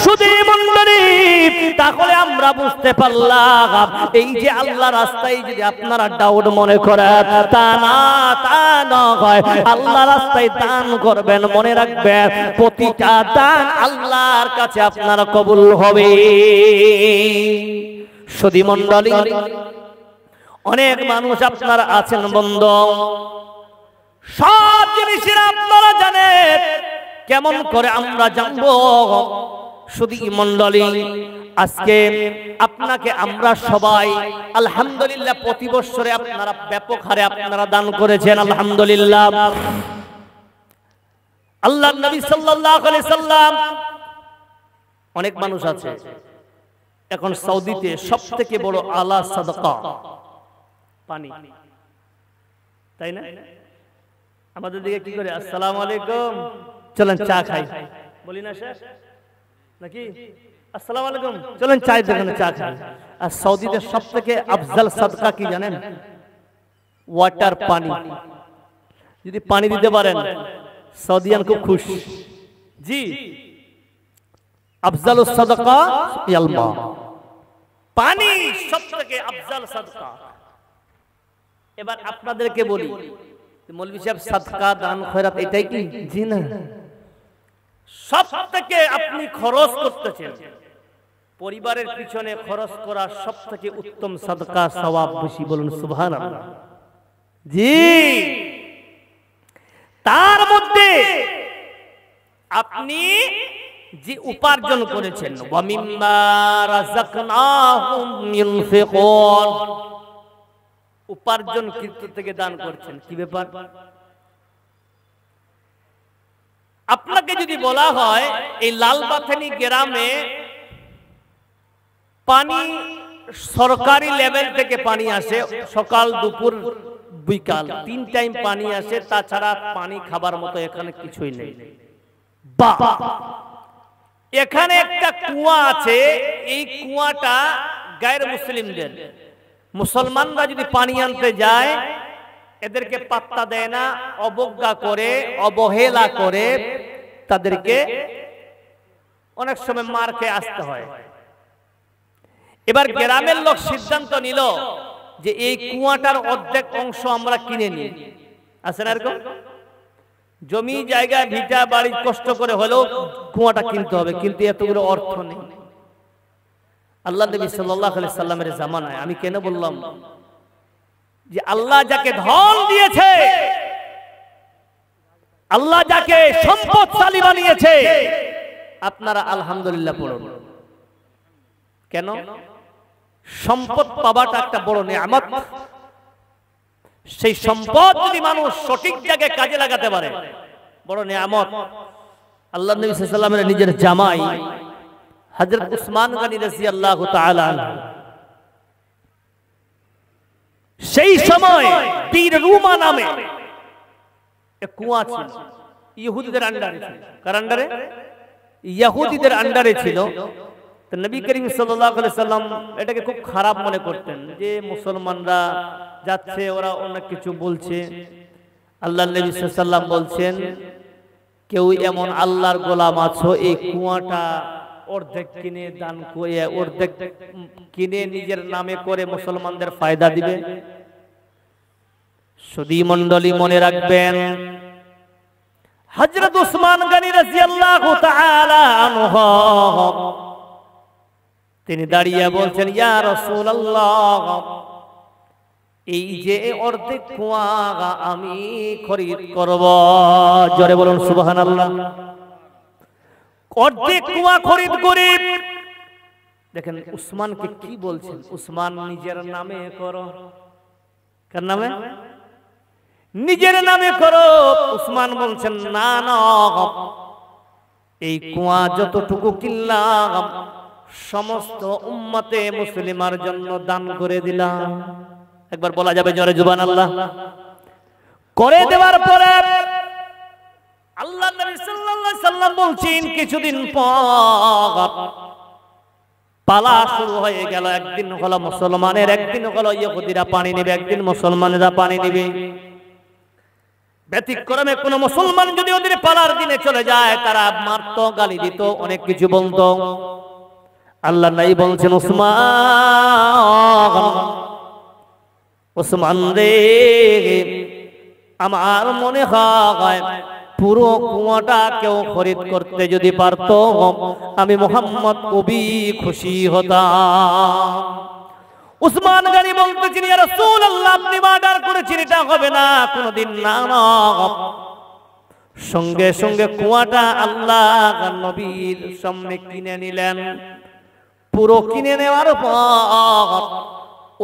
সুধী মণ্ডলী তাহলে আমরা বুঝতে পারলাম এই যে আল্লাহ রাস্তায় যদি আপনারা ডাউট মনে করেন তা নয়, আল্লাহ রাস্তায় দান করবেন, মনে রাখবেন প্রতিটা দান আল্লাহর কাছে আপনার কবুল হবে। সুধী মণ্ডলী অনেক মানুষ আপনারা আছেন বন্ধু, সব জিনিসের আপনারা জানেন, কেমন করে আমরা জানবো? সুধী মণ্ডলী আজকে আপনাকে আমরা সবাই আলহামদুলিল্লাহ প্রতি বছরে আপনারা ব্যাপক হারে আপনারা দান করেছেন আলহামদুলিল্লাহ। আল্লাহর নবী সাল্লাল্লাহু আলাইহি সাল্লাম, অনেক মানুষ আছে এখন সৌদিতে সবথেকে বড় আলা সাদাকা পানি, তাই না? আমাদের দিকে কি করে আসসালামু আলাইকুম চলেন চা খাই বলি না শেষ নাকি? আসসালামু আলাইকুম চলেন চায়ের দোকানে চা খাই। আর সৌদিতে সবথেকে আফজল সাদকা কি জানেন? ওয়াটার, পানি। যদি পানি দিতে পারেন সৌদিয়ান খুব খুশি। জি, আফজল সাদকা ইয়াল মা, পানি সবথেকে আফজল সাদকা। এবার আপনাদেরকে বলি মৌলভী সাহেব সাদকা দান খয়রাত এটাই কি? জি না, সবথেকে আপনি খরচ করতেছেন পরিবারের পিছনে খরচ করা সবথেকে উত্তম সাদকা সওয়াব বেশি, বলুন সুবহানাল্লাহ। জি, তার মধ্যে আপনি যে উপার্জন করেছেন ওয়া মিম্মা রাযাকনাহুম ইউনফিকুন, উপার্জন কৃত থেকে দান করছেন। কি ব্যাপার? আপনাকে যদি বলা হয় এই লালবাথানি গ্রামে পানি সরকারি লেভেল থেকে পানি আসে, সকাল দুপুর বিকাল 3 টাইম পানি আসে, তাছাড়া পানি খাবার মতো এখানে কিছুই নেই। বাহ, এখানে একটা কুয়া আছে, এই কুয়াটা গায়ের মুসলিমদের, মুসলমানরা যদি পানি আনতে যায় এদেরকে পাত্তা দেয় না, অবজ্ঞা করে, অবহেলা করে, তাদেরকে অনেক সময় মার খেয়ে আসতে হয়। এবার গ্রামের লোক সিদ্ধান্ত নিল যে এই কুয়াটার অর্ধেক অংশ আমরা কিনে নিই। আছে না এরকম? জমি জায়গা ভিটা বাড়ি কষ্ট করে হলেও কুয়াটা কিনতে হবে, কিন্তু এতগুলো অর্থ নেই। আল্লাহ নবী সাল্লাল্লাহু আলাইহি সাল্লামের জামানায়, আমি কেন বললাম যে আল্লাহ যাকে ধন দিয়েছে, আল্লাহ যাকে সম্পদশালী বানিয়েছে, আপনারা আলহামদুলিল্লাহ পড়ুন। কেন? সম্পদ পাওয়াটা একটা বড় নিয়ামত। সেই সম্পদ যদি মানুষ সঠিক জায়গায় কাজে লাগাতে পারে, বড় নিয়ামত। আল্লাহ নবী সাল্লাল্লাহু আলাইহি ওয়াসাল্লামের নিজের জামাই হযরত উসমান গনি রাদিয়াল্লাহু তাআলা সেই সময় বীর রুমা নামে এক কুয়া ছিল, ইহুদিদের আন্ডারে ছিল। কার আন্ডারে? ইহুদিদের আন্ডারে ছিল। তো নবী করিম সাল্লাল্লাহু আলাইহি ওয়াসাল্লাম এটাকে খুব খারাপ মনে করতেন যে মুসলমানরা যাচ্ছে, ওরা অনেক কিছু বলছে। আল্লাহ নবী সাল্লাল্লাহু আলাইহি ওয়াসাল্লাম বলছেন, কেউ এমন আল্লাহর গোলাম আছো, এই কুয়াটা অর্ধেক কিনে দান করে, অর্ধেক কিনে নিজের নামে করে মুসলমানদের ফায়দা দিবে। সুধী মণ্ডলী মনে রাখবেন, হযরত উসমান গনি রাদিয়াল্লাহু তাআলা আনহু তিনি দাঁড়িয়ে বলছেন, ইয়া রাসূলুল্লাহ, এই যে অর্ধেক কুয়া আমি খরিদ করব। জোরে বলুন সুবহানাল্লাহ। অর্ধেক কুয়া খরিদ করে দেখেন উসমানকে কি বলছেন, উসমান নিজের নামে করো। কার নামে? নিজের নামে করো। উসমান বলছেন, না না, এই কুয়া যতটুকু কিনলাম সমস্ত উম্মতে মুসলিমার জন্য দান করে দিলাম। একবার বলা যাবে জোরে সুবহানাল্লাহ? করে দেওয়ার পরে আল্লাহ নবী সাল্লাল্লাহু আলাইহি ওয়াসাল্লাম বলছেন, কিছুদিন পর পালা শুরু হয়ে গেল। একদিন হলো মুসলমানের, একদিন হলো ইহুদিরা পানি নেবে, একদিন মুসলমানেরা পানি নেবে। ব্যতিক্রমে কোন মুসলমান যদি ওদের পালার দিনে চলে যায়, তারা মারতো, গালি দিত, অনেক কিছু বলতো। আল্লাহ নাই বলছেন, উসমান রে, আমার মনে হয় পুরো কুয়াটা কেউ খরিদ করতে যদি পারত, আমি মুহাম্মদ খুবই খুশি হতাম। উসমান গনি বলতেছেন, ইয়া রাসূলুল্লাহ, আপনি অর্ডার করেছেন, এটা হবে না কোনদিন। না না, সঙ্গে সঙ্গে কুয়াটা আল্লাহ নবীর সামনে কিনে নিলেন। পুরো কিনে নেওয়ার পর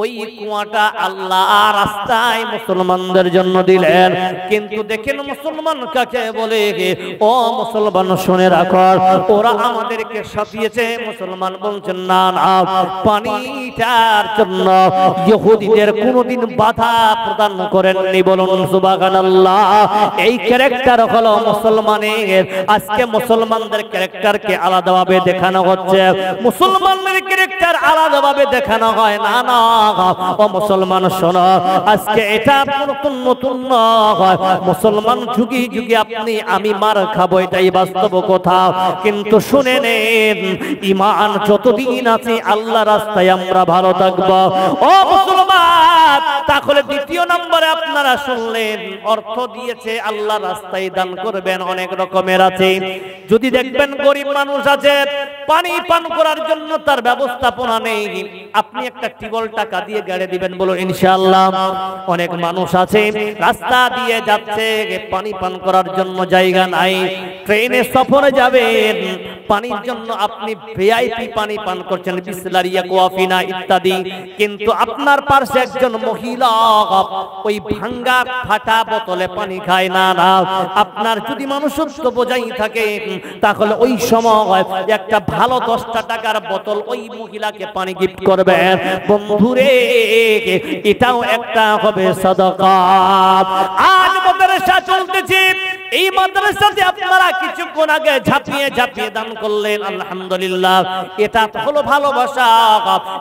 ওই কুয়াটা আল্লাহ রাস্তায় মুসলমানদের জন্য দিলেন। কিন্তু দেখেন মুসলমান কাকে বলে, ও মুসলমান শুনে রাখো, ওরা আমাদেরকে সাথিয়েছে। মুসলমান বলছেন, না না, পানিটার জন্য ইহুদিদের কোনোদিন বাধা প্রদান করেননি। বলুন সুবহানাল্লাহ। এই ক্যারেক্টার হলো মুসলমানের। আজকে মুসলমানদের ক্যারেক্টারকে আলাদাভাবে দেখানো হচ্ছে, মুসলমানদের ক্যারেক্টার আলাদাভাবে দেখানো হয় না। না ও মুসলমান শোনো, আজকে এটা নতুন নতুন নয়। মুসলমান যুগে যুগে আপনি আমি মার খাবো, এটাই বাস্তব কথা। কিন্তু শুনে নেন, ঈমান যতদিন আছে আল্লাহ রাস্তায় আমরা ভালো থাকবো। ও মুসলমান, তাহলে দ্বিতীয় নম্বরে আপনারা শুনলেন, অর্থ দিয়েছে আল্লাহ রাস্তায় দান করবেন, অনেক রকমের আছে। যদি দেখবেন গরিব মানুষ আছে, পানি পান করার জন্য তার ব্যবস্থাপনা নেই, আপনি একটা টিবল টাকা দিয়ে গেড়ে দিবেন, বলো ইনশাআল্লাহ। অনেক মানুষ আছে রাস্তা দিয়ে যাচ্ছে, পানি পান করার জন্য জায়গা নাই, ট্রেনে সফরে যাবেন, পানির জন্য আপনি ভিআইপি পানি পান করছেন, বিসলারিয়া, কোয়াফিনা ইত্যাদি। কিন্তু আপনার পাশে একজন মহিলা ওই ভাঙ্গা ফাটা বোতলে পানি খায়। না না, আপনার যদি মানুষত্ব বোঝাই থাকে, তাহলে ওই সময় একটা ভালো 10 টাকার বোতল ওই মহিলাকে পানি গিফট করবেন। বন্ধুরে, এটাও একটা হবে সাদাকা। আজ মাদ্রাসা চলতেছে, এই মাদ্রাসাতে আপনারা কিছুক্ষণ আগে ঝাঁপিয়ে ঝাঁপিয়ে দান করলেন, আলহামদুলিল্লাহ। এটা হলো ভালোবাসা।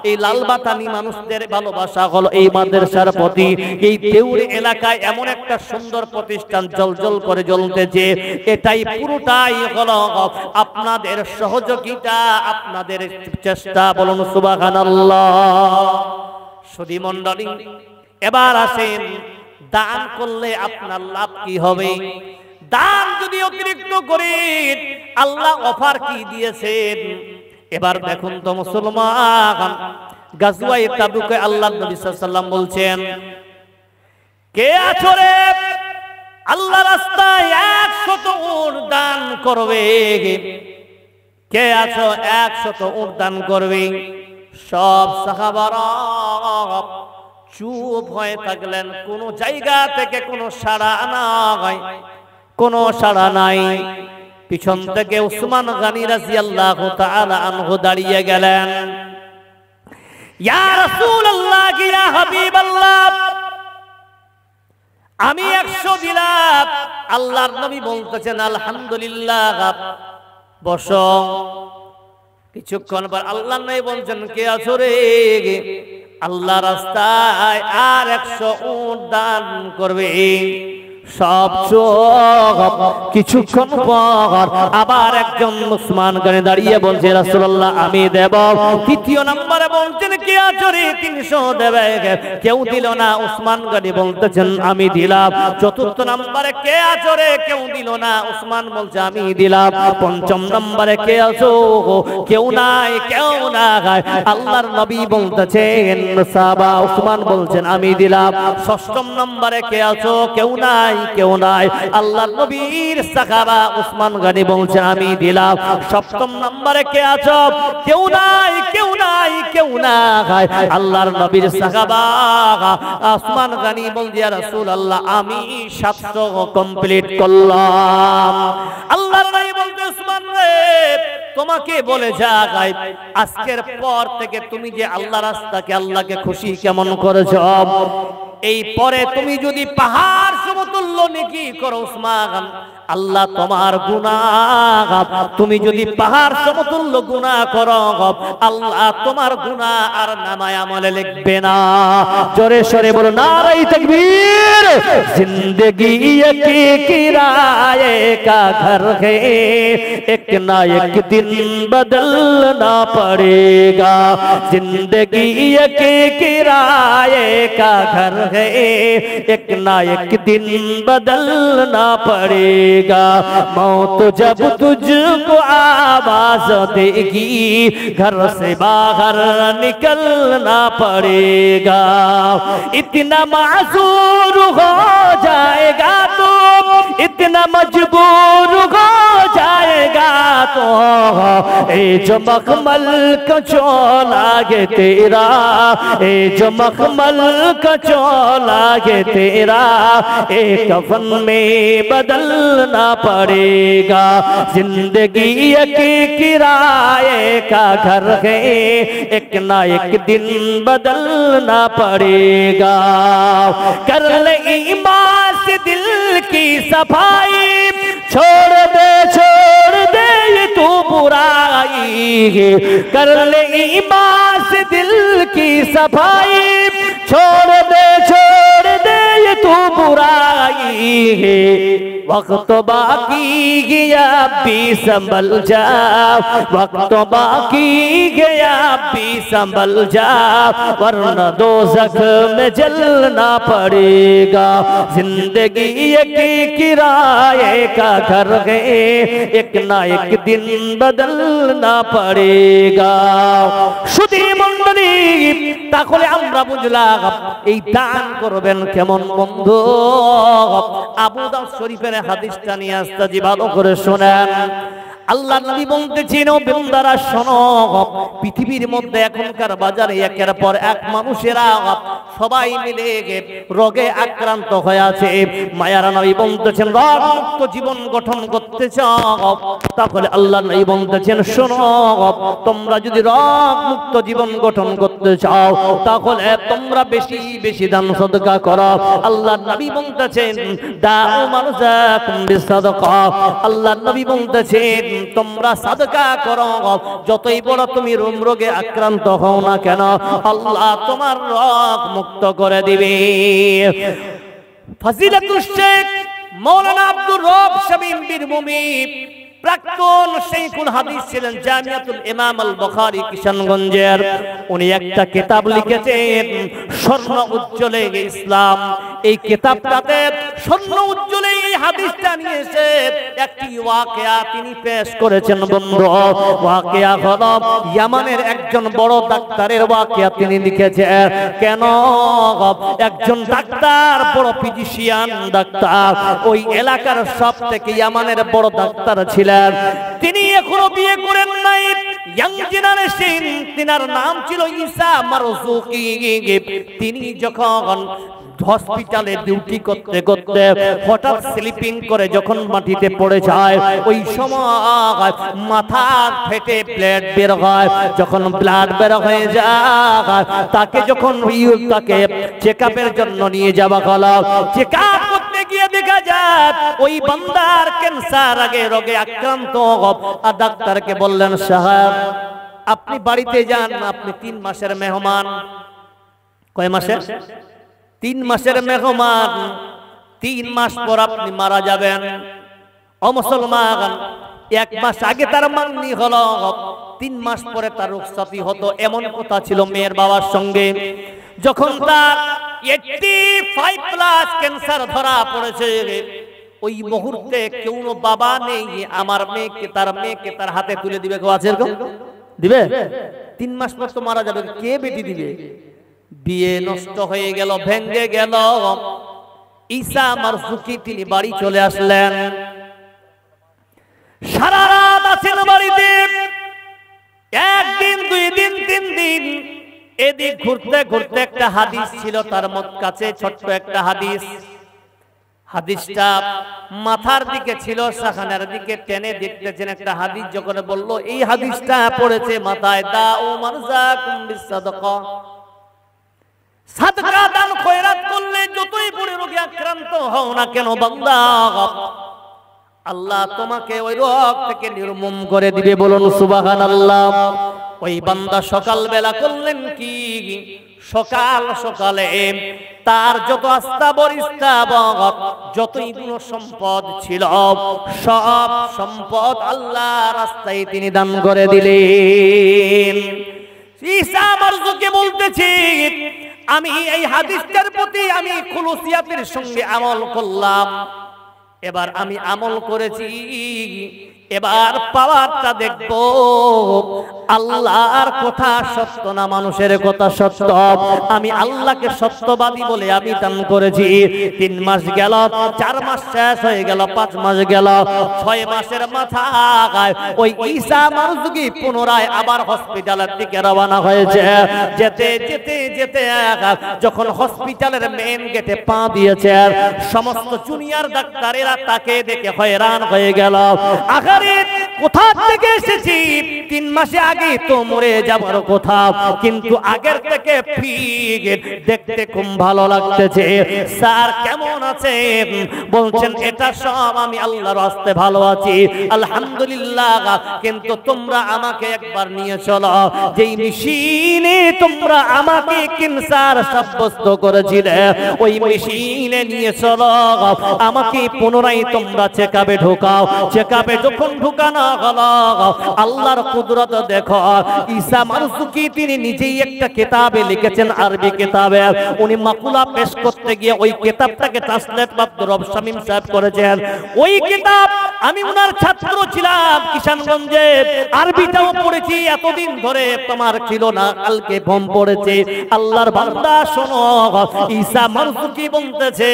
এই লালবাতানি মানুষদের ভালোবাসা হলো এই মাদ্রাসার প্রতি। এই দেউরে এলাকায় এমন একটা সুন্দর প্রতিষ্ঠান জলজল করে জ্বলতেছে, এটাই পুরোটাই হলো আপনাদের সহযোগিতা, আপনাদের চেষ্টা। বলুন সুবহানাল্লাহ। সুধী মণ্ডলী, এবার আসেন, দান করলে আপনার লাভ কি হবে? দান যদি অতিরিক্ত করেন, আল্লাহ অফার কি দিয়েছেন? এবার দেখুন তো মুসলমান, গাজওয়ায়ে তাবুকে আল্লাহ নবী সাল্লাল্লাহু আলাইহি ওয়াসাল্লাম বলছেন, কে আছো রে আল্লাহ রাস্তায় 100 উট দান করবে? কে আছো 100 উট দান করবে? সব সাহাবারা চুপ হয়ে থাকলেন, কোন জায়গা থেকে কোনো সাড়া নাই। কোনো সাড়া নাই। পিছন থেকে উসমান গনি রাদিয়াল্লাহু তাআলা আনহু দাঁড়িয়ে গেলেন। ইয়া রাসূলুল্লাহ, ইয়া হাবিবাল্লাহ, আমি 100 দিলাম। আল্লাহর নবী বলতেছেন আলহামদুলিল্লাহ, বসো। কিছুক্ষণ পর আল্লাহর নবী বলছেন, কে আছো রে? আল্লাহ রাস্তায় আর 100 উট দান করবে। সব চোখ। কিছুক্ষণ পর আবার একজন উসমান গনি দাঁড়িয়ে বলছে, রাসূলুল্লাহ আমি দেব। তৃতীয় নম্বরে বলছেন, কে আছো রে? 300 দেবে। কেউ দিল না। উসমান গনি বলতেছেন, আমি দিলাম। চতুর্থ নম্বরে, কে আছো রে? কেউ দিল না। উসমান বলছে, আমি দিলাম। পঞ্চম নম্বরে, কে আছো? কেউ নাই, কেউ নাই। আল্লাহর নবী বলতেছেন সাহাবা। উসমান বলছেন, আমি দিলাম। ষষ্ঠম নম্বরে, কে আছো? কেউ নাই, কেউ নাই। আল্লাহর নবীর সাহাবা উসমান গনি বলছে, আমি দিলাম। সপ্তম নম্বরে, কে আছো? কেউ নাই, কেউ নাই, কেউ নাই। আল্লাহর নবীর সাহাবা উসমান গনি বলছে, ইয়া রাসূলুল্লাহ আমি 700 কমপ্লিট করলাম। আল্লাহর নবী বলতে, উসমান রে, তোমাকে বলে যাই, আজকের পর থেকে তুমি যে আল্লাহ রাস্তাকে, আল্লাহকে খুশি কেমন করেছো, এই পরে তুমি যদি পাহাড় সমতুল্য নেকি করো উসমান, আল্লাহ তোমার গুনাহ, তুমি যদি পাহাড় সমতুল্য গুনাহ করো, আল্লাহ তোমার গুনাহ আর নামায় আমলে লিখবে না। জোরে সরে বলো নারে তাকবীর। जिंदगी एक किराए का घर है, एक ना एक दिन बदलना पड़ेगा। जिंदगी एक किराए का घर है, एक ना एक दिन बदलना पड़ेगा। मौत जब तुझको आवाज देगी, घर से बाहर निकलना पड़ेगा। इतना मासूर हो जाएगा तो, इतना मजबूर हो जाएगा तो, ए जो मखमल का चोला गे तेरा, ए जो मखमल का चोला गे तेरा, एक कफन में बदलना पड़ेगा। जिंदगी एक किराए का घर है, एक ना एक दिन बदलना पड़ेगा। कर ले ईमान से दिल की सफाई, छोड़ दे ये तू बुराई। कर ले ईमान से दिल की सफाई, छोड़ दे ये तू बुराई। वक्त बाकी गया भी संभल जा, वक्त बाकी गया भी संभल जा, वरना दोज़ख में जलना पड़ेगा। जिंदगी एक किराए का घर है, एक ना एक दिन बदलना पड़ेगा। শুধু মণ্ডলী, তাহলে আমরা বুঝলাম এই দান করবেন কেমন বন্ধু। আবু দাউদ শরীফের হাদিসটা নিয়ে আসতেছি, ভালো করে শুনেন। আল্লাহ নবী বলতেছেন, ও বান্দারা শোনো, পৃথিবীর মধ্যে এখনকার বাজারে একের পর এক মানুষেরা সবাই মিলে রোগে আক্রান্ত হয়ে আছে। মায়ার নবী বলতেছেন, রোগমুক্ত জীবন গঠন করতে চাও, তাহলে আল্লাহ নবী বলতেছেন, শোনো, তোমরা যদি রোগমুক্ত জীবন গঠন করতে চাও, তাহলে তোমরা বেশি বেশি দান সদকা করো। আল্লাহ নবী বলতেছেন, দাও মারজাকুম বিসাদকা। আল্লাহ নবী বলতেছেন, তোমরা সাদকা করো, যতই বড় তুমি রোগে আক্রান্ত হও না কেন, আল্লাহ তোমার রোগ মুক্ত করে দিবে। ফজিলাতুশ শেখ মাওলানা আব্দুর রব শামীম বীরভূমি প্রাক্তন শেখুল হাদিস ছিলেন, জামিয়াতুল ইমাম আল বুখারী কিশনগঞ্জের। উনি একটা কিতাব লিখেছেন, স্বর্ণ উজ্জ্বলে ইসলাম। এই কিতাবটাতে স্বর্ণ উজ্জ্বলে এই হাদিসটা নিয়ে এসে একটি ওয়াকিয়া তিনি পেশ করেছেন বন্ধু। ওয়াকিয়া হলো ইয়ামানের একজন বড় ডাক্তারের ওয়াকিয়া তিনি লিখেছেন। কেন? একজন ডাক্তার, বড় ফিজিশিয়ান ডাক্তার, ওই এলাকার সব থেকে ইয়ামানের বড় ডাক্তার ছিলেন। তিনি এখনো বিয়ে করেন নাই, ইয়াং জেনারেশন। তিনার নাম ছিল ঈসা মারজুকি। তিনি যখন হসপিটালে ডিউটি করতে করতে হঠাৎ স্লিপিং করে যখন মাটিতে পড়ে যায়, ওই সময় মাথা ফেটে ব্লাড বের হয়। যখন ব্লাড বের হয়ে যায়, তাকে যখন তাকে চেকআপের জন্য নিয়ে যাওয়া হলো, চেকআপ করতে গিয়ে দেখা যায় ওই বান্দার ক্যান্সার আগে রোগে আক্রান্ত। আর ডাক্তারকে বললেন, সাহেব আপনি বাড়িতে যান, আপনি 3 মাসের মেহমান। কয় মাসের? 3 মাসের মেহমান। 3 মাস পর আপনি মারা যাবেন। ও মুসলমান, 1 মাস আগে তার মান্নি হলো, 3 মাস পরে তার রুখসাতি হতো, এমন কথা ছিল মেয়ের বাবার সঙ্গে। যখন তার 85+ ক্যান্সার ধরা পড়েছে, ওই মুহূর্তে কেউ বাবা নেই আমার মেয়েকে তার হাতে তুলে দিবে। কেউ আছে এরকম? দিবে? 3 মাস পর তো মারা যাবে, কে বেটি দিবে? বিয়ে নষ্ট হয়ে গেল, ভেঙে গেল। ঈসা মারজুকি তিনি বাড়ি চলে আসলেন। সারা রাত আছেন বাড়িতে। 1 দিন 2 দিন 3 দিন এদিক ঘুরতে ঘুরতে একটা হাদিস ছিল তার কাছে, ছোট্ট একটা হাদিস। হাদিসটা মাথার দিকে ছিল, সাখানের দিকে টেনে দেখতেছেন। একটা হাদিস যখন বলল এই হাদিসটা পড়েছে মাথায়, দাউ মারজাকুম বিসাদাকা, সাদকা দান খয়রাত করলে যতই বড় রোগে আক্রান্ত হও না কেন বান্দা, আল্লাহ তোমাকে ওই রোগ থেকে নির্মূল করে দিবে। বলুন সুবহানাল্লাহ। ওই বান্দা সকাল বেলা করলেন কি, সকাল সকালে তার যত আস্তাবর ইস্তাবর যতই গুণ সম্পদ ছিল, সব সম্পদ আল্লাহ রাস্তায় তিনি দান করে দিলেন। ঈসা মারজুকি বলতেছি, আমি এই হাদিসটার প্রতি আমি খুলুসিয়াতের সঙ্গে আমল করলাম। এবার আমি আমল করেছি, এবার পাওয়ারটা দেখবো আল্লাহর কথা সত্য না মানুষের কথা সত্য। আমি আল্লাহকে সত্যবাদী বলে আমি দান করেছি। 3 মাস গেল, 4 মাস শেষ হয়ে গেল, 5 মাস গেল, 6 মাসের মাথায় ওই ঈসা মারজুকি পুনরায় আবার হসপিটালের দিকে রওনা হয়েছে। যেতে যেতে যেতে যখন হসপিটালের মেন গেটে পা দিয়েছে, সমস্ত জুনিয়র ডাক্তারেরা তাকে দেখে হয়রান হয়ে গেল। আখারে কোথা থেকে এসেছি? 3 মাসে আগে তো মরে যাবার কথা, কিন্তু আগের থেকে ফিট, দেখতে খুব ভালো লাগতেছে। স্যার কেমন আছেন? বলছেন এটা সব আমি আল্লাহর রাস্তে ভালো আছি আলহামদুলিল্লাহ, কিন্তু তোমরা আমাকে একবার নিয়ে চলো, যেই মেশিনে তোমরা আমাকে ক্যান্সার সাব্যস্ত করেছিলে ওই মেশিনে নিয়ে চলো, আমাকে পুনরায় তোমরা চেকআপে ঢোকাও। চেকআপে যখন ঢুকানো হলো, আল্লাহর কুদরত দেখো। ঈসা মারজুকি তিনি নিজেই একটা কিতাবে লিখেছেন, আরবি কিতাবে। উনি মাকুলা পেশ করতে গিয়ে ওই কিতাবটাকে ট্রান্সলেট আব্দুর রব শামীম সাহেব করেছেন। ওই কিতাব আমি ওনার ছাত্র ছিলাম কিশানগঞ্জে, আরবিটাও পড়েছি এতদিন ধরে, তোমার ছিল না, কালকে ফর্ম পড়েছে। আল্লাহর বান্দা শোনো, ঈসা মারজুকি বলতেছে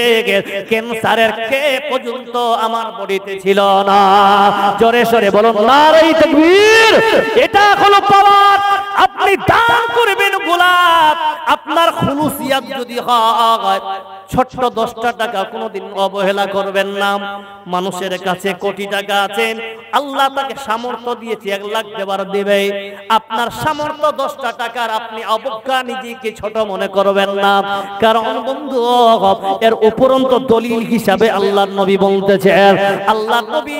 ক্যান্সারের কে পর্যন্ত আমার বডিতে ছিল না। জোরে সরে বলুন নারে তাকবীর। এটা হলো পাওয়ার। আপনি দান করবেন গোলাপ, আপনার খুলুসিয়াত যদি হয়, ছোট্ট 10টা টাকা কোনোদিন অবহেলা করবেন না। মানুষের কাছে কোটি টাকা আছে, আল্লাহ তাকে সামর্থ্য দিয়েছে 1 লাখ দেবার দেবে। আপনার সামর্থ্য 10টা টাকার, আপনি অবজ্ঞা নিজেকে ছোট মনে করবেন না। কারণ বন্ধু, এর উপরন্ত দলিল হিসাবে আল্লাহর নবী বলতেছেন, আল্লাহর নবী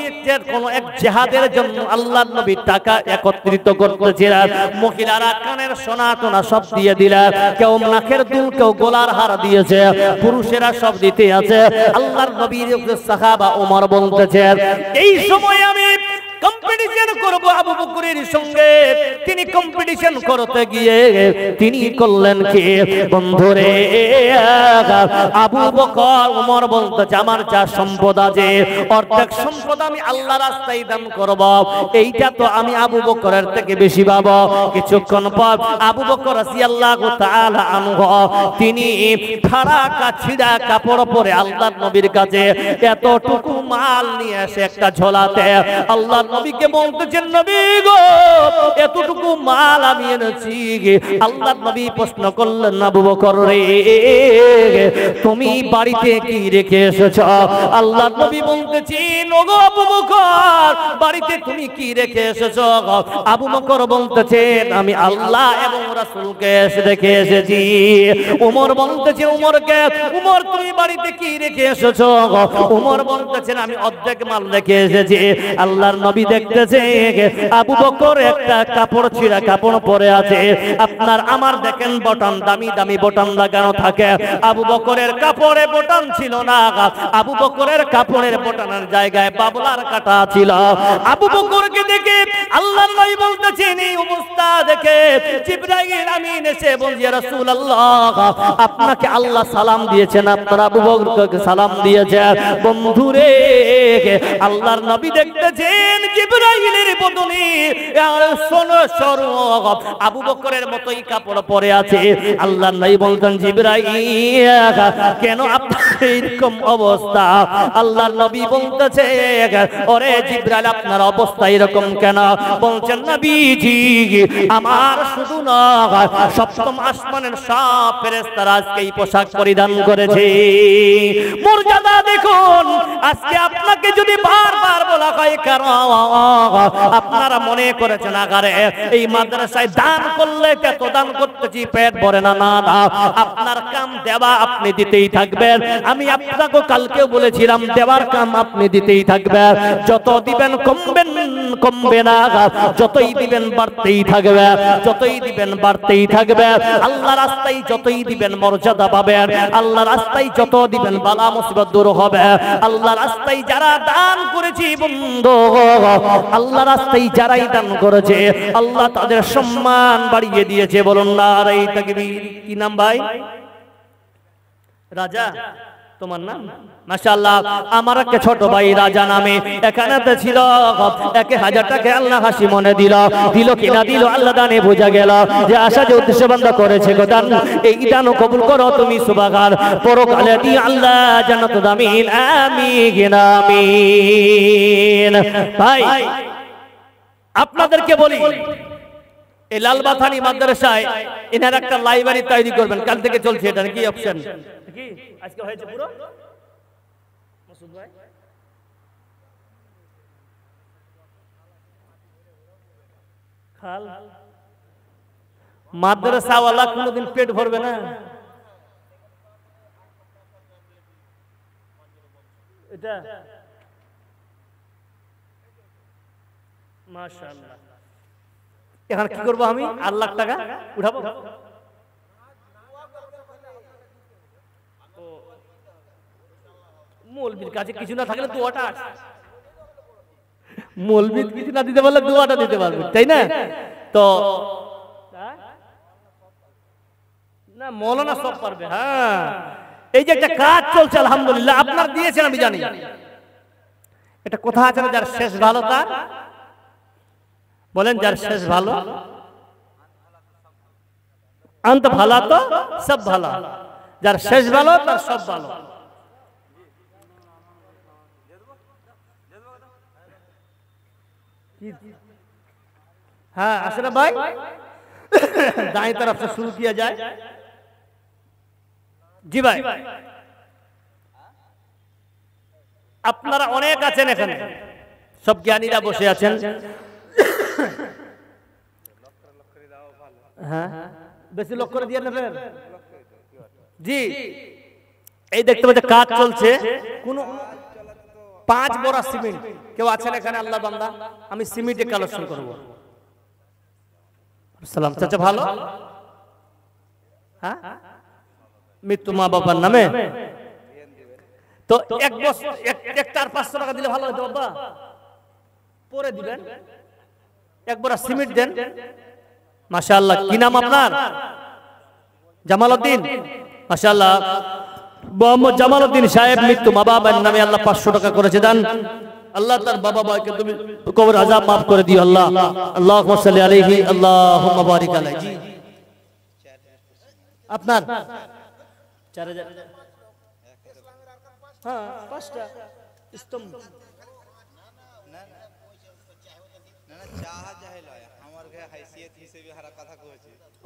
কোন এক জিহাদের জন্য আল্লাহর নবী টাকা একত্রিত করতেছিলেন। মহিলারা কানের সোনা টোনা সব দিয়ে দিলেন, কেউ নাকের দুল, কেউ গলার হার দিয়েছে, পুরুষেরা সব দিতে আছে। আল্লাহর নবীর সাহাবা ওমর বলতেছেন, এই সময় আমি কম্পিটিশন করব আবু বকরের সঙ্গে। তিনি কম্পিটিশন করতে গিয়ে তিনি করলেন কি বন্ধুরে, আবু বকর ওমর বলতেছে আমার যা সম্পদ আছে অর্ধেক সম্পদ আমি আল্লাহ রাস্তায় দান করব। এইটা তো আমি আবু বকরের থেকে বেশি পাবো। কিছুক্ষণ পর আবু বকর রাদিয়াল্লাহু তাআলা আনহু তিনি খাড়া ছিড়া কাপড় পরে আল্লাহর নবীর কাছে এতটুকু মাল নিয়ে আসে একটা ঝোলাতে। আল্লাহর নবীকে বলতেছেন, নবী গো এতটুকু মাল আমি এনেছি। আল্লাহর নবী প্রশ্ন করলেন, আবু বকর রে তুমি বাড়িতে কি রেখে এসেছো? আল্লাহর নবী বলতেছেন, ওগো আবু বকর বাড়িতে তুমি কি রেখে এসেছো? আবু বকর বলতেছেন, আমি আল্লাহ এবং রাসূলকে রেখে এসেছি। ওমর বলতেছে উমরকে, উমর তুমি বাড়িতে কি রেখে এসেছো? উমর বলতেছেন, আমি অর্ধেক মাল রেখে এসেছি। আল্লাহর নবী দেখতেছে আবু বকর একটা কাপড় ছিঁড়া কাপড় পরে আছে। আপনার আমার দেখেন বটন, দামি দামি বটন লাগানো থাকে। আবু বকরের কাপড়ে বটন ছিল না, আবু বকরের কাপড়ের বটনের জায়গায় বাবলার কাটা ছিল। আবু বকরকে দেখে আল্লাহর নবী বলতেছেন, এই অবস্থা দেখে জিবরাইল আমিন এসে বলছে, ইয়া রাসূলুল্লাহ আপনাকে আল্লাহ সালাম দিয়েছেন, আপনার আবু বকরকে সালাম দিয়েছেন। বন্ধুরে আল্লাহর নবী দেখতেছেন জিবরাইলের বদনে সোনা স্বরূপ আবু বকরের মতোই কাপড় পরে আছে। আল্লাহর নবী বলতেন, জিবরাইল কেন আপনার এরকম অবস্থা? আল্লাহর নবী বলতেছে, ওরে জিবরাইল আপনার অবস্থা এরকম কেন? বলছেন, নবীজি আমার শুধু না সপ্তম আসমানের সব ফেরেশতারা আজকে এই পোশাক পরিধান করেছে। মর্যাদা দেখুন। আজকে আপনাকে যদি বারবার বলা হয় কেন আপনারা মনে করেছেন আগারে এই মাদ্রাসায় দান করলে কত দান করতেছি পেট ভরে না। না না, আপনার কাম দেওয়া আপনি দিতেই থাকবেন। আমি আপনাকে কালকেও বলেছিলাম দেওয়ার কাম আপনি দিতেই থাকবেন। যত দিবেন কমবে না, যতই দিবেন বাড়তেই থাকবে, যতই দিবেন বাড়তেই থাকবে। আল্লাহ রাস্তায় যতই দিবেন মর্যাদা পাবেন, আল্লাহ রাস্তায় যত দিবেন বালা মুসিবত দূর হবে। আল্লাহ রাস্তায় যারা দান করেছে বন্ধু, আল্লাহ রাস্তায় যারাই দান করেছে আল্লাহ তাদের সম্মান বাড়িয়ে দিয়েছে। বলুন নারায়ে তাকবীর। কি নাম ভাই? রাজা তোমার নাম? মাশাআল্লাহ। আমার একটা ছোট ভাই রাজা নামে এখানেতে ছিল। 1000 টাকা আল্লাহ হাসি মনে দিল কিনা দিল আল্লাহ দানে বোঝা গেল যে আশা যে উদ্দেশ্য বান্দা করেছে গো দান, এই দানও কবুল করো তুমি সুবহান। পরকালে দি আল্লাহ জান্নাত দামিন আমিন আমিন। ভাই আপনাদেরকে বলি, এই লালবাথানি মাদ্রাসায় এনার একটা লাইব্রেরি তৈরি করবেন। কাল থেকে চলছে এটা, কি অপশন কি আজকে হয়েছে পুরো মাসুদ ভাই? খাল মাদ্রাসাওয়ালা কোনদিন পেট ভরবে না। এটা মাশাআল্লাহ। এখন কি করবো আমি? 8 লাখ টাকা উঠাবো। মৌলবীর কাছে কিছু না থাকলে দোয়াটা আছে, মৌলবী কিছু না দিতে পারলে দোয়াটা দিতে পারবে, তাই না? তো না মৌলানা সব পারবে। হ্যাঁ, এই যে একটা কাজ চলছে আলহামদুলিল্লাহ, আপনার দিয়েছেন আমি জানি। এটা কথা আছে না, যার শেষ ভালো তার, বলেন যার শেষ ভালো অন্ত ভালো তো সব ভালো, যার শেষ ভালো তার সব ভালো। हाँ अशरफ भाई दाएं तरफ से शुरू किया जाए। जी भाई আপনারা অনেক আছেন এখানে, সব জ্ঞানীরা বসে আছেন। হ্যাঁ বেশি লোক করে দিয়ে নেবেন। জি এই দেখতে পাচ্ছেন কাজ চলছে, কোন 5 বড়া সিমেন্ট কেউ আছেন এখানে আল্লাহ বান্দা? আমি সিমেন্টে কালেকশন করব। সালাম চাচা ভালো? হ্যাঁ মৃত্যু মা বাবার নামে তো এক বছর একটার 500 টাকা দিলে ভালো হতো বাবা, পরে দিবেন। এক বড়া সিমেন্ট দেন। মাশাআল্লাহ। কি নাম আপনার? জামালউদ্দিন। মাশাআল্লাহ। মোহাম্মদ জামালউদ্দিন সাহেব মৃত্যু মা বাবার নামে আল্লাহ 500 টাকা করেছে দান। আল্লাহ তার বাবা ভাইকে তুমি কবর আযাব maaf করে দিও আল্লাহ। আল্লাহুম্মা সাল্লি আলাইহি আল্লাহুম্মা বারিক আলাইহি। আপনার 4000। হ্যাঁ 5টা স্তম্ভ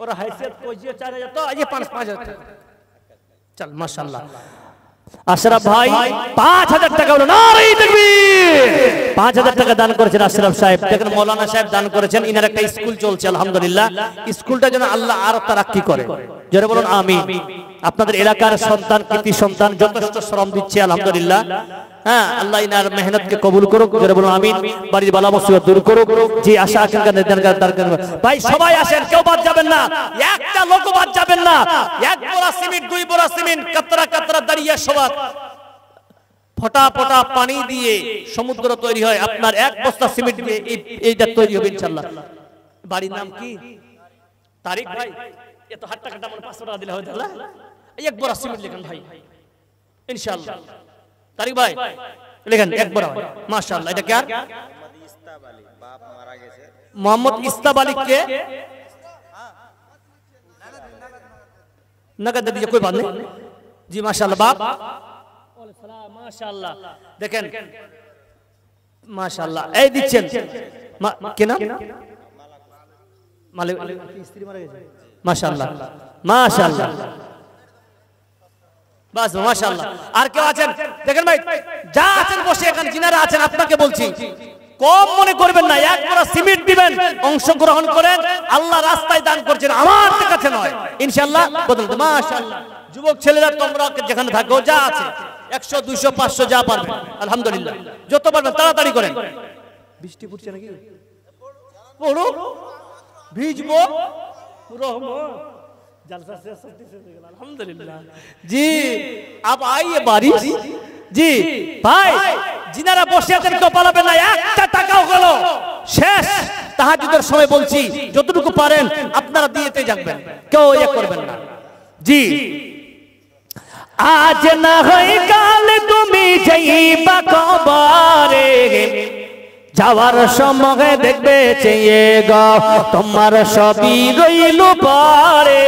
ওরা হাইসিয়ত কইছে 4000 তো আজ 5000 টাকা চল মাশাআল্লাহ আশরাফ ভাই 5000 টাকা হলো নারে তাকবীর 5000 টাকা দান করেছেন আশরাফ সাহেব দেখেন মাওলানা সাহেব দান করেছেন ইনার একটা স্কুল চলছে আলহামদুলিল্লাহ স্কুলটা যেন আল্লাহ আর তারাক্কি করে জোরে বলুন আমিন আপনাদের এলাকার সন্তান কৃতি সন্তান যথেষ্ট শ্রম দিচ্ছে আলহামদুলিল্লাহ হ্যাঁ আল্লাহ ইনার মেহনতকে কবুল করুক জোরে বলুন আমিন বাড়ির বালা মুসিবত দূর করুক জি আশা আকাঙ্ক্ষা নির্ধারণ দরকার ভাই সবাই আসেন কেউ বাদ যাবেন না একটা লোক বাদ যাবেন না এক বোরা সিমেন্ট দুই বোরা সিমেন্ট কাতরা কাতরা দাঁড়িয়ে সবাই ফটা ফটা পানি দিয়ে সমুদ্র তৈরি হয় আপনার এক বস্তা সিমেন্ট দিয়ে এইটা তৈরি হবে ইনশাআল্লাহ বাড়ির নাম কি তারিক ভাই এত হাত টাকাটা মানে 500 টাকা দিলে হয় তাহলে এক বোরা সিমেন্ট লিখেন ভাই ইনশাআল্লাহ তারিক ভাই লিখেন এক বোরা মাশাআল্লাহ এটা কার মোহাম্মদ ইস্তাব আলী के नगद दे दीजिए कोई बात नहीं जी माशाल्लाह बाप माशाल्लाह देखें माशाल्लाह এই দিচ্ছেন কি নাম মালিক স্ত্রী মারা গেছে মাশাআল্লাহ মাশাআল্লাহ বাস মাশাআল্লাহ আর কেউ আছেন দেখেন ভাই যা আছেন বসে এখানে যিনারা আছেন আপনাকে বলছি কম মনে করবেন না এক বড় সিমেন্ট দিবেন অংশগ্রহণ করেন আল্লাহ রাস্তায় দান করছেন আমার কাছে নয় ইনশাআল্লাহ বদলতে মাশাআল্লাহ যুবক ছেলেরা তোমরা যেখানে থাকো যা আছে 100 200 500 যা পারবেন আলহামদুলিল্লাহ যত পারবেন তাড়াতাড়ি করেন বৃষ্টি পড়ছে নাকি পড়ো ভিজবো রহমত जलसा से सस्ती से अल्हम्दुलिल्लाह जी अब आइए बारिश जी भाई जिनारा বসে আছেন কেউ পালাবেন না একটা টাকাও গেল শেষ তাহাজ্জুদের সময় বলছি যতটুকু পারেন আপনারা দিয়েতে যাবেন কেউ ইয়া করবেন না জি আজ না হয় কাল তুমি যাইবা কবরে যাওয়ার সময় দেখবে চেয়ে গো তোমার সবই রইল পরে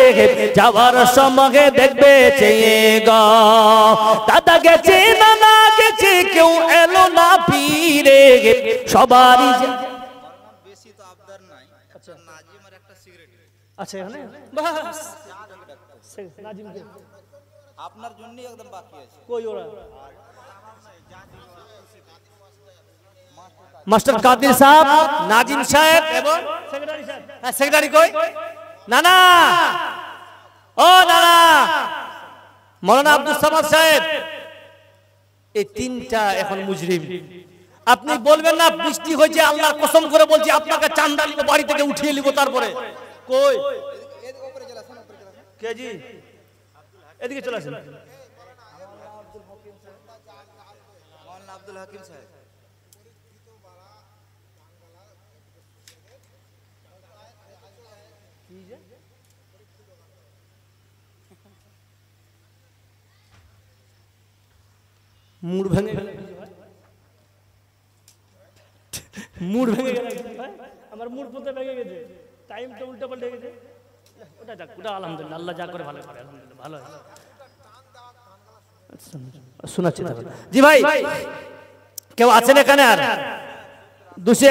যাওয়ার সময় দেখবে চেয়ে গো দাদা গেছে নানা গেছে কেউ এলো না ফিরে সবারই বেশি তো আবদার নাই আচ্ছা নাজিমের একটা সিগারেট আচ্ছা এখানে বাস নাজিম কে আপনার জন্যই একদম বাকি আছে কই ওরা মাস্টার কাদির সাহেব নাজিম সাহেব এবং সেক্রেটারি সাহেব হ্যাঁ সেক্রেটারি কই নানা ও নানা মাওলানা আব্দুল সামাদ সাহেব এই তিনটা এখন মুজরিম আপনি বলবেন না বৃষ্টি হয়েছে আল্লাহর কসম করে বলছি আপনাকে চান্দা নিব বাড়ি থেকে উঠিয়ে নিব তারপরে কই কে জি এদিকে চলে আসেন মাওলানা আব্দুল হাকিম সাহেব মুড় ভেঙে গেল মুড় ভেঙে গেল আমার মুড় পুঁতে ভেঙে গেছে টাইমটা উল্টো পাল্টে গেছে ওটা যাক ওটা আলহামদুলিল্লাহ আল্লাহ যা করে ভালো করে আলহামদুলিল্লাহ ভালো শোনাচ্ছি জি ভাই কেউ আছেন এখানে আর 200